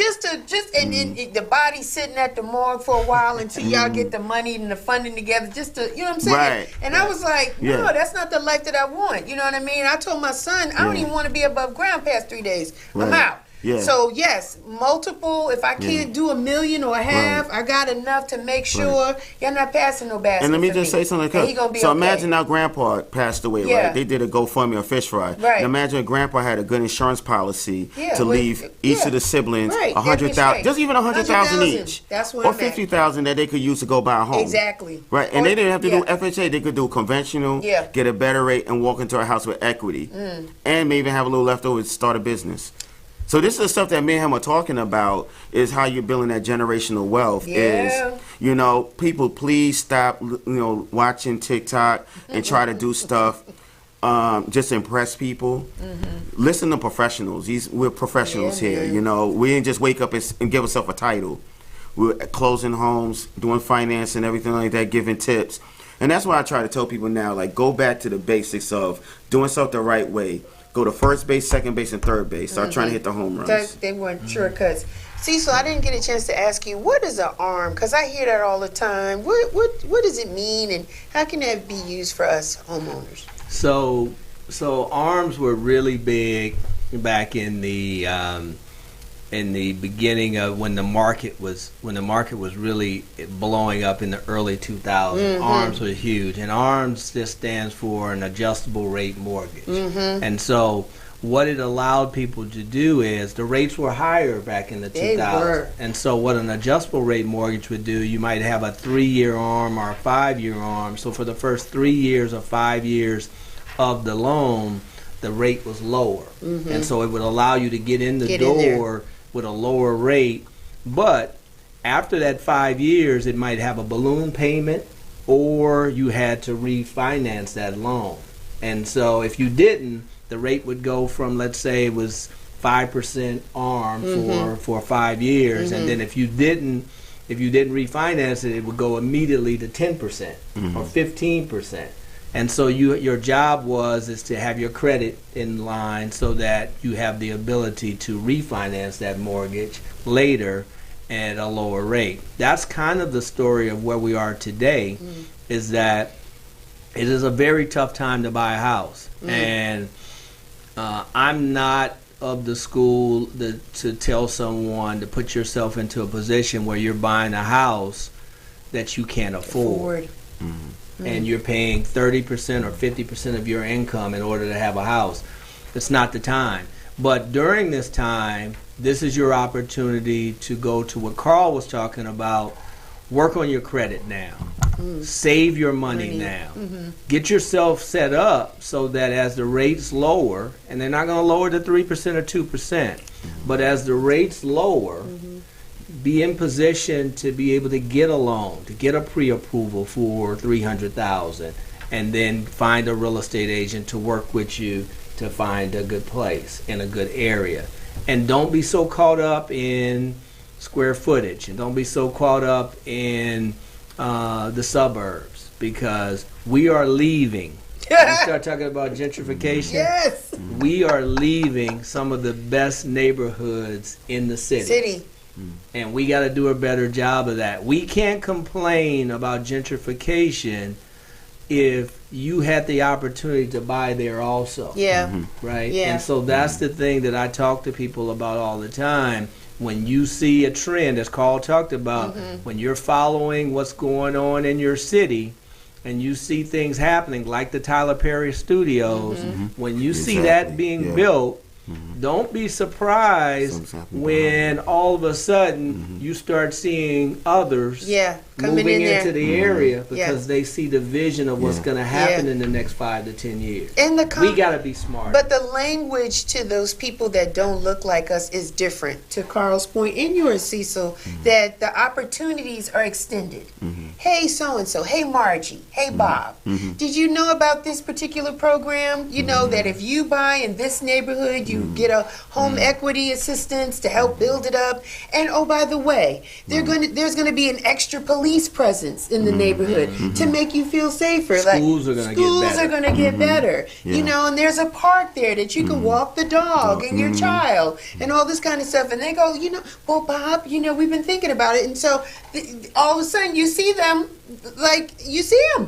And the body sitting at the morgue for a while until y'all get the money and the funding together, just to, you know what I'm saying? Right. And I was like, no, Yeah. that's not the life that I want. You know what I mean? I told my son, I don't Yeah. even want to be above ground past 3 days. I'm Right. out. Yeah. So yes, multiple. If I can't do $1 million or a half, I got enough to make sure y'all not passing no basket. And let me for just say something. And he gonna be So okay. imagine now grandpa passed away, Yeah. right? They did a GoFundMe or fish fry. Right. Now imagine if grandpa had a good insurance policy Yeah, to with- leave each yeah. of the siblings Right, 100,000, that'd be just even 100,000 100,000. each. That's what or I'm at. 50,000 that they could use to go buy a home. Exactly. Right, and Or- they didn't have to do yeah. FHA. They could do conventional, Yeah. get a better rate, and walk into a house with equity, and maybe have a little leftover to start a business. So this is the stuff that me and him are talking about, is how you're building that generational wealth. Yeah. Is, you know, people please stop, you know, watching TikTok and try to do stuff just to impress people. Listen to professionals. We're professionals Yeah, here. man. You know, we didn't just wake up and give ourselves a title. We're closing homes, doing finance and everything like that, giving tips. And that's why I try to tell people now, like, go back to the basics of doing something the right way. Go to first base, second base, and third base. Start trying to hit the home runs. They want shortcuts. Cecil, I didn't get a chance to ask you, what is an arm? Because I hear that all the time. What does it mean, and how can that be used for us homeowners? So arms were really big back in the beginning of when the market was really blowing up in the early 2000s. Arms were huge, and arms just stands for an adjustable rate mortgage. And so what it allowed people to do is the rates were higher back in the 2000s. And so what an adjustable rate mortgage would do, you might have a 3-year arm or a 5-year arm. So for the first 3 years or 5 years of the loan, the rate was lower. And so it would allow you to get in the door with a lower rate. But after that 5 years, it might have a balloon payment, or you had to refinance that loan. And so if you didn't, the rate would go from, let's say it was 5% arm for 5 years, and then if you didn't refinance it, it would go immediately to 10% or 15%. And so your job is to have your credit in line so that you have the ability to refinance that mortgage later at a lower rate. That's kind of the story of where we are today, is that it is a very tough time to buy a house. And I'm not of the school to tell someone to put yourself into a position where you're buying a house that you can't afford. And you're paying 30% or 50% of your income in order to have a house. It's not the time. But during this time, this is your opportunity to go to what Carl was talking about. Work on your credit now. Save your money now. Get yourself set up so that as the rates lower, and they're not going to lower to 3% or 2%, but as the rates lower, be in position to be able to get a loan, to get a pre-approval for $300,000, and then find a real estate agent to work with you to find a good place in a good area. And don't be so caught up in square footage, and don't be so caught up in the suburbs, because we are leaving. We start talking about gentrification. Yes. We are leaving some of the best neighborhoods in the city. And we got to do a better job of that. We can't complain about gentrification if you had the opportunity to buy there also. Right? Yeah. And so that's the thing that I talk to people about all the time. When you see a trend, as Carl talked about, when you're following what's going on in your city, and you see things happening like the Tyler Perry Studios, when you see that being built, don't be surprised when all of a sudden you start seeing others moving into the area, because they see the vision of what's going to happen in the next 5 to 10 years. And we got to be smart. But the language to those people that don't look like us is different. To Carl's point, and yours, Cecil, that the opportunities are extended. Hey, so-and-so. Hey, Margie. Hey, Bob. Did you know about this particular program? You know that if you buy in this neighborhood, you get a home equity assistance to help build it up. And oh, by the way, there's going to be an extra police presence in the neighborhood to make you feel safer. Schools are going to get better. You know, and there's a park there that you can walk the dog and your child and all this kind of stuff. And they go, you know, well, Bob, you know, we've been thinking about it. And so all of a sudden you see them,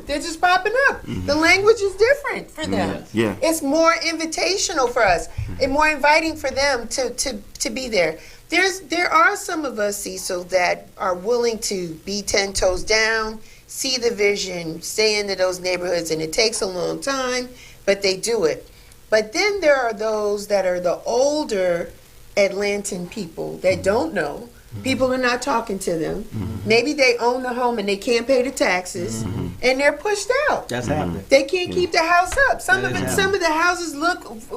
they're just popping up. The language is different for them. It's more invitational for us and more inviting for them to be there. There are some of us, Cecil, that are willing to be 10 toes down, see the vision, stay into those neighborhoods, and it takes a long time, but they do it. But then there are those that are the older Atlantan people that don't know. People are not talking to them. Maybe they own the home and they can't pay the taxes, and they're pushed out. That's happening. They can't keep the house up. Some of the houses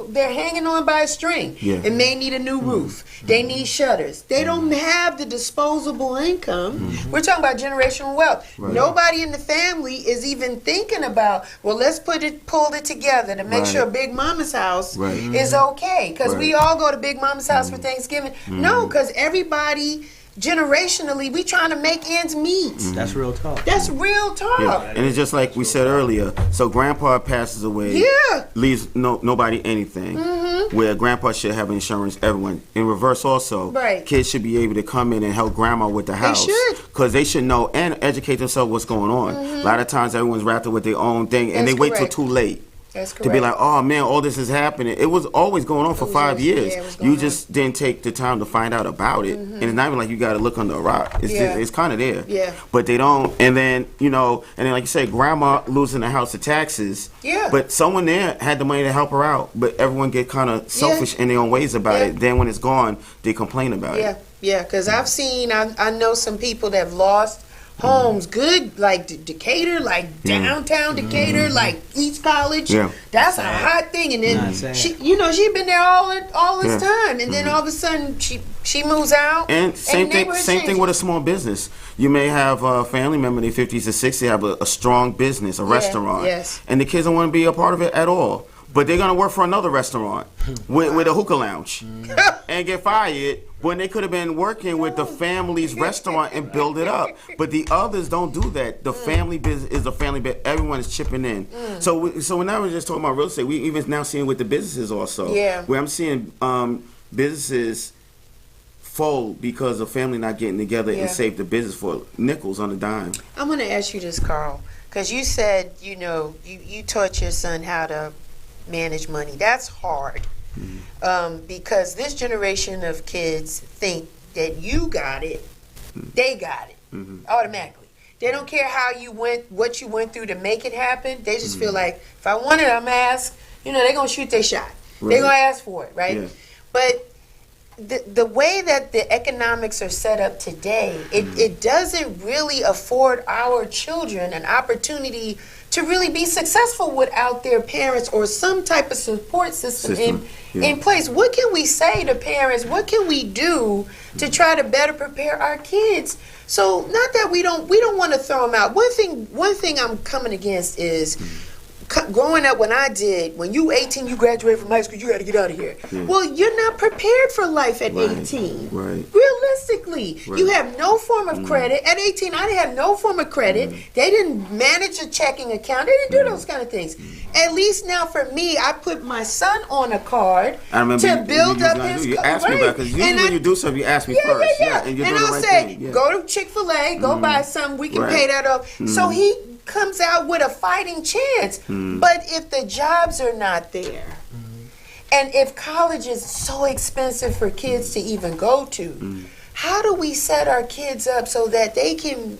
they're hanging on by a string. It may need a new roof. They need shutters. They don't have the disposable income. We're talking about generational wealth. Nobody in the family is even thinking about, well, let's pull it together to make sure Big Mama's house is okay. Because we all go to Big Mama's house for Thanksgiving. No, because everybody generationally, we trying to make ends meet. That's real talk. That's real talk. Yeah. And it's just like we said earlier. So grandpa passes away, leaves nobody anything. Where grandpa should have insurance, everyone. In reverse also, kids should be able to come in and help grandma with the house. They should. Because they should know and educate themselves what's going on. A lot of times everyone's wrapped up with their own thing and they wait till too late. That's correct. To be like, oh man, all this is happening. It was always going on for 5 years. You just didn't take the time to find out about it. And it's not even like you got to look under a rock. It's just, it's kind of there. Yeah. But they don't. And then, you know, and then like you said, grandma losing the house to taxes. Yeah. But someone there had the money to help her out. But everyone get kind of selfish in their own ways about it. Then when it's gone, they complain about it. Yeah, because I've seen, I know some people that have lost homes, good, like Decatur, like downtown Decatur, like East College. Yeah. That's a hot thing. And then she'd been there all this time, and then all of a sudden she moves out. And same thing with a small business. You may have a family member in their 50s or 60s have a strong business, a restaurant, and the kids don't want to be a part of it at all. But they're gonna work for another restaurant with a hookah lounge and get fired when they could have been working with the family's restaurant and build it up. But the others don't do that. The family business is a family business. Everyone is chipping in. So we're not just talking about real estate. We even now seeing with the businesses also. Yeah. Where I'm seeing businesses fold because of family not getting together and save the business for nickels on a dime. I'm gonna ask you this, Carl, because you said you taught your son how to manage money. That's hard. Because this generation of kids think that you got it, they got it automatically. They don't care what you went through to make it happen. They just feel like if I want it, I'm gonna ask. They're gonna shoot their shot. They're gonna ask for it, right? Yeah. But the way that the economics are set up today, it doesn't really afford our children an opportunity to really be successful without their parents or some type of support system in place. What can we say to parents? What can we do to try to better prepare our kids? So not that we don't want to throw them out. One thing I'm coming against is growing up when you 18, you graduate from high school, you got to get out of here. Well, you're not prepared for life at 18. Right. Realistically, you have no form of credit. At 18, I didn't have no form of credit. They didn't manage a checking account. They didn't do those kind of things. At least now for me, I put my son on a card to build up his. You asked me about because usually when you do something, you ask me first. And I'll say, go to Chick-fil-A, go buy something. We can pay that off. So he comes out with a fighting chance. But if the jobs are not there, and if college is so expensive for kids to even go to, how do we set our kids up so that they can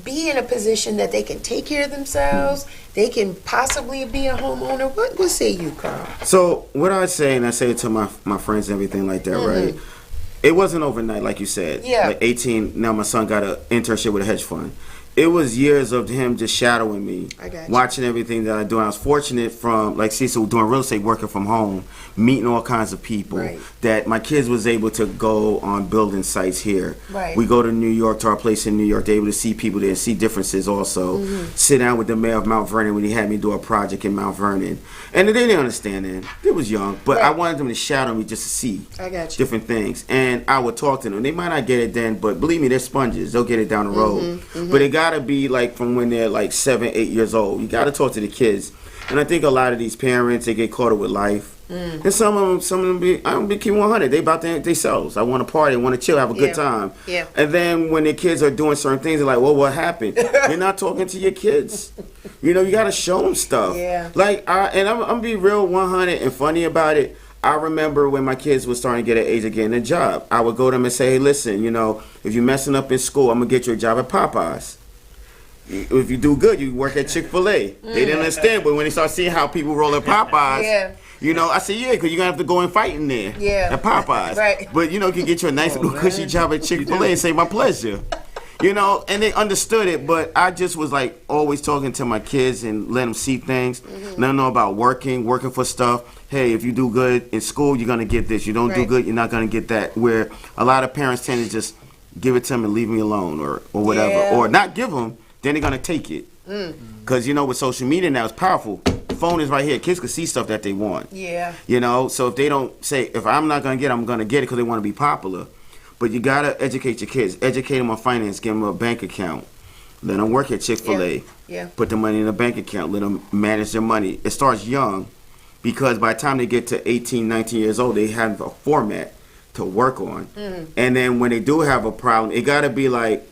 be in a position that they can take care of themselves, they can possibly be a homeowner? What say you, Carl? So what I say, and I say it to my friends and everything like that, right? It wasn't overnight, like you said. Yeah. Like 18, now my son got an internship with a hedge fund. It was years of him just shadowing me, watching everything that I do. And I was fortunate from, like Cecil, doing real estate, working from home, meeting all kinds of people, that my kids was able to go on building sites here. We go to New York, to our place in New York. They're able to see people there, see differences also. Sit down with the mayor of Mount Vernon when he had me do a project in Mount Vernon. And they didn't understand it. They was young, but I wanted them to shadow me just to see different things. And I would talk to them. They might not get it then, but believe me, they're sponges. They'll get it down the road. But it got to be like from when they're like 7, 8 years old. You got to talk to the kids. And I think a lot of these parents, they get caught up with life. And some of them I don't be keeping 100. They about themselves. I want to party, want to chill, have a good time. And then when the kids are doing certain things, they're like, well, what happened? You're not talking to your kids. You got to show them stuff. Like, I'm going to be real 100 and funny about it. I remember when my kids were starting to get an age of getting a job, I would go to them and say, hey, listen, if you're messing up in school, I'm going to get you a job at Popeyes. If you do good, you work at Chick-fil-A. They didn't understand, but when they start seeing how people roll at Popeyes, I said, because you're going to have to go and fight in there at Popeyes. But, you can get you a nice little cushy job at Chick-fil-A and say, my pleasure. And they understood it, but I just was like always talking to my kids and let them see things, let them know about working for stuff. Hey, if you do good in school, you're going to get this. You don't do good, you're not going to get that. Where a lot of parents tend to just give it to them and leave me alone or whatever. Or not give them, then they're going to take it. Because, with social media now, it's powerful. The phone is right here. Kids can see stuff that they want. So if they don't say, if I'm not going to get it, I'm going to get it because they want to be popular. But you gotta educate your kids. Educate them on finance. Give them a bank account. Let them work at Chick-fil-A. Yeah. Put the money in a bank account. Let them manage their money. It starts young, because by the time they get to 18, 19 years old, they have a format to work on. And then when they do have a problem, it gotta be like,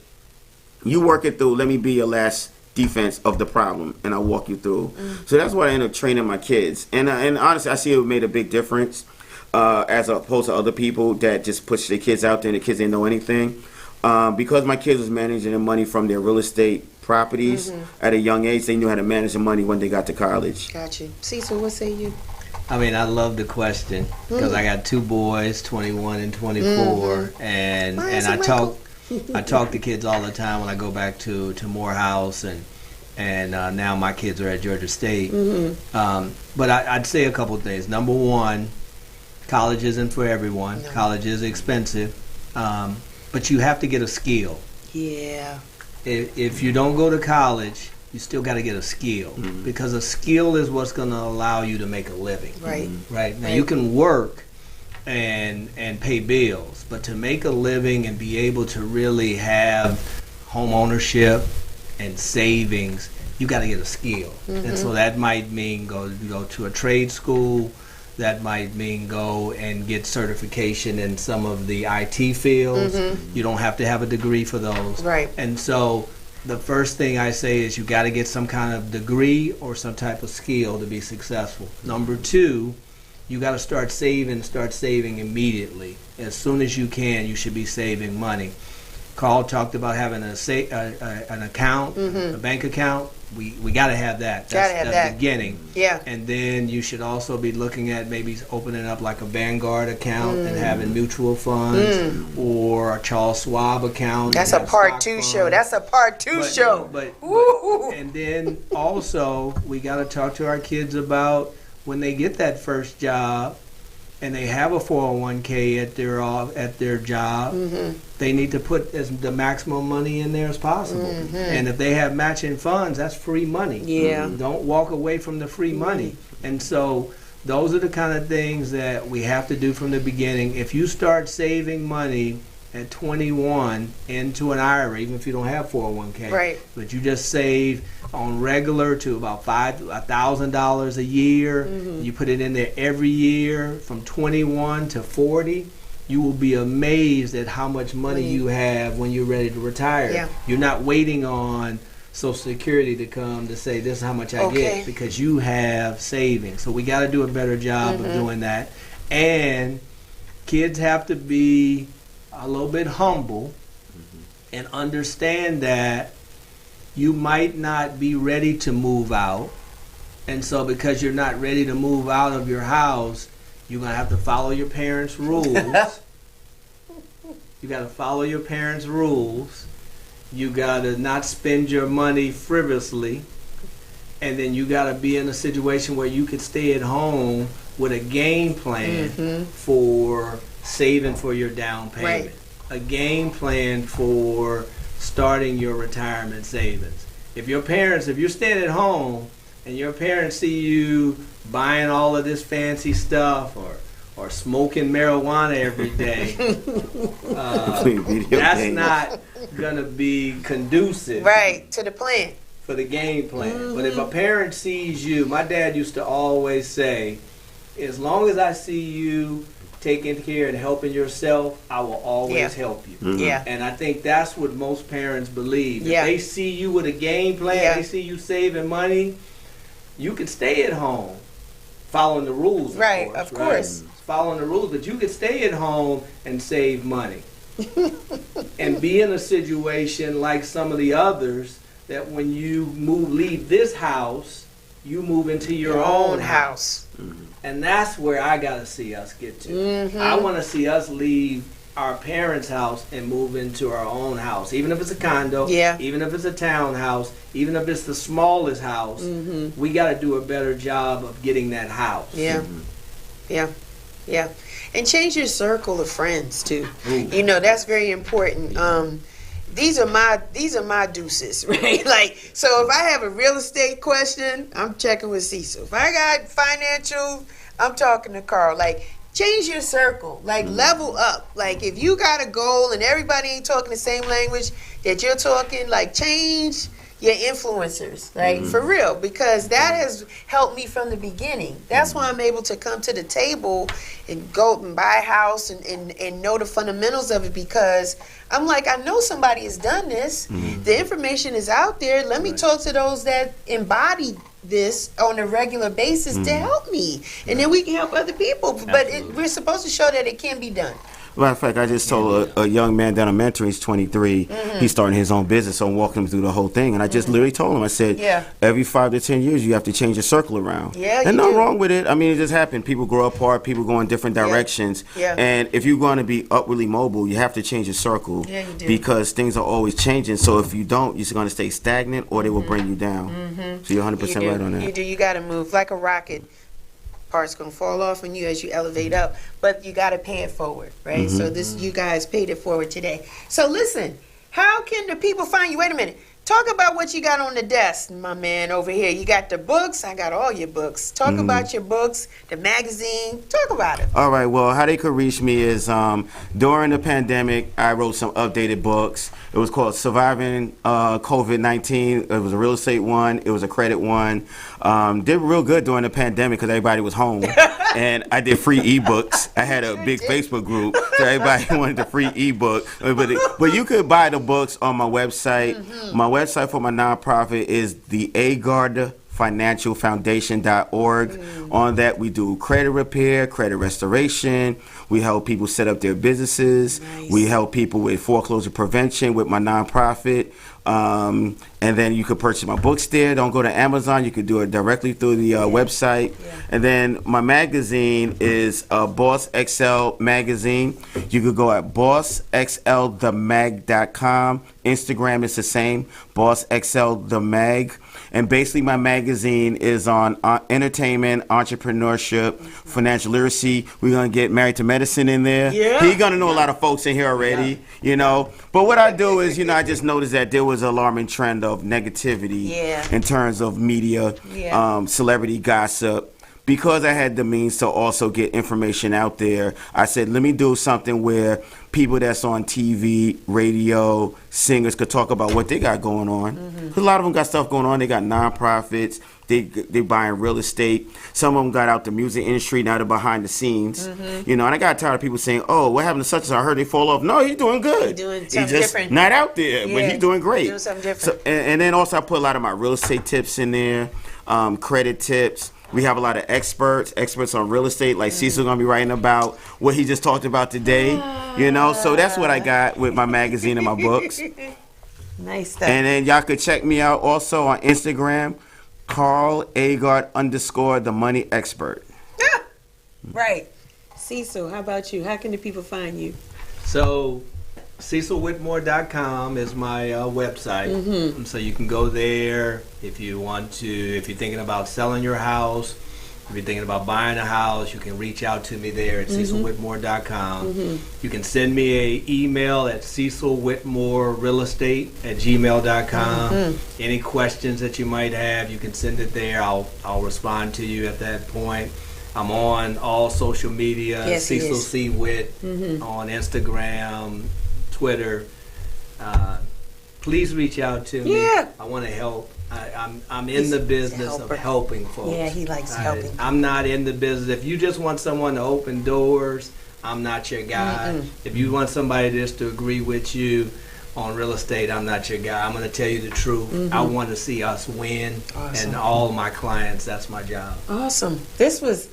you work it through. Let me be your last defense of the problem, and I'll walk you through. So that's why I end up training my kids. And honestly, I see it made a big difference as opposed to other people that just push their kids out there and the kids didn't know anything. Because my kids was managing the money from their real estate properties at a young age, they knew how to manage the money when they got to college. Got you. Cecil, what say you? I mean, I love the question because I got 2 boys, 21 and 24, and I talk to kids all the time when I go back to Morehouse, and now my kids are at Georgia State. But I'd say a couple of things. Number one, college isn't for everyone. No. College is expensive, but you have to get a skill. Yeah. If you don't go to college, you still got to get a skill, because a skill is what's going to allow you to make a living. Right. Right. Now you can work and pay bills, but to make a living and be able to really have home ownership and savings, you got to get a skill. And so that might mean go to a trade school. That might mean go and get certification in some of the IT fields. You don't have to have a degree for those. Right. And so the first thing I say is you got to get some kind of degree or some type of skill to be successful. Number 2, you got to start saving immediately. As soon as you can, you should be saving money. Carl talked about having an account, a bank account. We got to have that. That's the beginning. Yeah. And then you should also be looking at maybe opening up like a Vanguard account and having mutual funds or a Charles Schwab account. That's a part 2 show. That's a part 2 show. But and then also we got to talk to our kids about when they get that first job and they have a 401k at their job, they need to put the maximum money in there as possible. And if they have matching funds, that's free money. Yeah. Don't walk away from the free money. And so those are the kind of things that we have to do from the beginning. If you start saving money at 21 into an IRA, even if you don't have 401k, right, but you just save on regular to about $1,000 a year, you put it in there every year from 21 to 40, you will be amazed at how much money you have when you're ready to retire. Yeah. You're not waiting on Social Security to come to say this is how much I get, because you have savings. So we got to do a better job of doing that. And kids have to be a little bit humble and understand that you might not be ready to move out. And so because you're not ready to move out of your house, you're going to have to follow your parents' rules. You got to follow your parents' rules. You got to not spend your money frivolously. And then you got to be in a situation where you could stay at home with a game plan for saving for your down payment. Right. A game plan for starting your retirement savings. If you're staying at home and your parents see you buying all of this fancy stuff or smoking marijuana every day, that's not gonna be conducive, right, to the plan, for the game plan. But if a parent sees you, my dad used to always say, as long as I see you taking care and helping yourself, I will always help you. Yeah. And I think that's what most parents believe. Yeah. If they see you with a game plan, they see you saving money, you could stay at home following the rules, of course. Following the rules, but you could stay at home and save money. And be in a situation like some of the others that when you leave this house, you move into your own house. And that's where I got to see us get to. I want to see us leave our parents' house and move into our own house. Even if it's a condo, even if it's a townhouse, even if it's the smallest house, we got to do a better job of getting that house. Yeah. And change your circle of friends too. You know, that's very important. These are my deuces, right? Like, so if I have a real estate question, I'm checking with Cecil. If I got financial, I'm talking to Carl. Like, change your circle, like level up. Like if you got a goal and everybody ain't talking the same language that you're talking, like change your influencers, like for real, because that has helped me from the beginning. That's why I'm able to come to the table and go and buy a house and know the fundamentals of it, because I'm like, I know somebody has done this. The information is out there. Let me talk to those that embody this on a regular basis to help me, and then we can help other people. But we're supposed to show that it can be done. Matter of fact, I just told a young man that I'm mentoring, he's 23, he's starting his own business, so I'm walking him through the whole thing. And I just literally told him, I said, every 5 to 10 years, you have to change your circle around. And nothing wrong with it. I mean, it just happened. People grow apart, people go in different directions. And if you're going to be upwardly mobile, you have to change your circle because things are always changing. So if you don't, you're going to stay stagnant or they will bring you down. So you're 100% right on that. You do. You got to move like a rocket. Parts gonna fall off on you as you elevate up, but you got to pay it forward, right? So you guys paid it forward today. So listen, how can the people find you? Wait a minute. Talk about what you got on the desk, my man, over here. You got the books. I got all your books. Talk about your books, the magazine. Talk about it. All right. Well, how they could reach me is during the pandemic, I wrote some updated books. It was called Surviving COVID-19. It was a real estate one. It was a credit one. Did real good during the pandemic because everybody was home. And I did free ebooks. I had a big Facebook group, so everybody wanted the free ebook. But you could buy the books on my website. My website for my nonprofit is the agardafinancialfoundation.org. On that, we do credit repair, credit restoration. We help people set up their businesses. We help people with foreclosure prevention with my nonprofit. And then you could purchase my books there. Don't go to Amazon. You could do it directly through the website. And then my magazine is Boss XL Magazine. You could go at bossxlthemag.com. Instagram is the same, Boss XL The Mag. And basically my magazine is on entertainment, entrepreneurship, financial literacy. We're going to get Married to Medicine in there. He's going to know a lot of folks in here already, you know. But what I do is, you know, I just noticed that there was an alarming trend of negativity in terms of media, celebrity gossip. Because I had the means to also get information out there, I said, let me do something where people that's on TV, radio, singers could talk about what they got going on. Because a lot of them got stuff going on. They got nonprofits. They buying real estate. Some of them got out the music industry. Now they're behind the scenes. You know, and I got tired of people saying, oh, what happened to such and such? I heard they fall off. No, he's doing good. He's doing something just different. Not out there, but he's doing great. Doing something different. So, and then also I put a lot of my real estate tips in there, credit tips. We have a lot of experts on real estate, like Cecil gonna be writing about what he just talked about today, you know. So that's what I got with my magazine and my books. Nice stuff. And then y'all could check me out also on Instagram, _the money expert. Right. Cecil, how about you? How can the people find you? So CecilWhitmore.com is my website. So you can go there if you want to. If you're thinking about selling your house, if you're thinking about buying a house, you can reach out to me there at CecilWhitmore.com. You can send me an email at CecilWhitmoreRealestate@gmail.com. Any questions that you might have, you can send it there. I'll respond to you at that point. I'm on all social media, Cecil C. Witt on Instagram, Twitter. Please reach out to me. I want to help. I'm in the business of helping folks. Yeah, he likes helping. I'm not in the business. If you just want someone to open doors, I'm not your guy. If you want somebody just to agree with you on real estate, I'm not your guy. I'm going to tell you the truth. I want to see us win, and all my clients, that's my job. Awesome. This was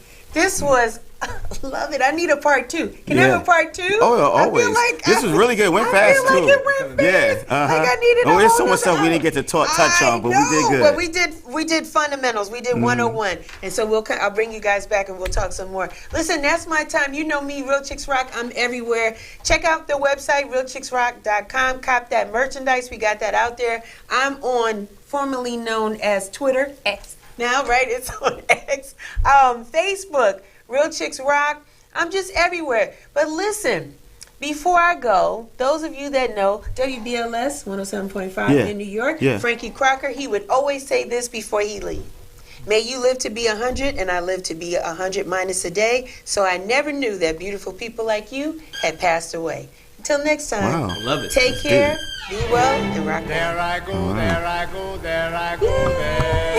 love it. I need a part 2. Can I have a part 2? Oh, always. This was really good. It went fast, too. It went fast. Like I needed there's so much stuff we didn't get to touch on, but we did good. But we did fundamentals. We did 101. And so I'll bring you guys back and we'll talk some more. Listen, that's my time. You know me, Real Chicks Rock. I'm everywhere. Check out the website, realchicksrock.com. Cop that merchandise. We got that out there. I'm on formerly known as Twitter, X. Now, right? It's on X. Facebook, Real Chicks Rock. I'm just everywhere. But listen, before I go, those of you that know WBLS 107.5 in New York, Frankie Crocker, he would always say this before he leave. May you live to be 100, and I live to be 100 minus a day. So I never knew that beautiful people like you had passed away. Until next time, Wow. I love it. take care, be well, and rock on. There I go, there I go, there I go, there.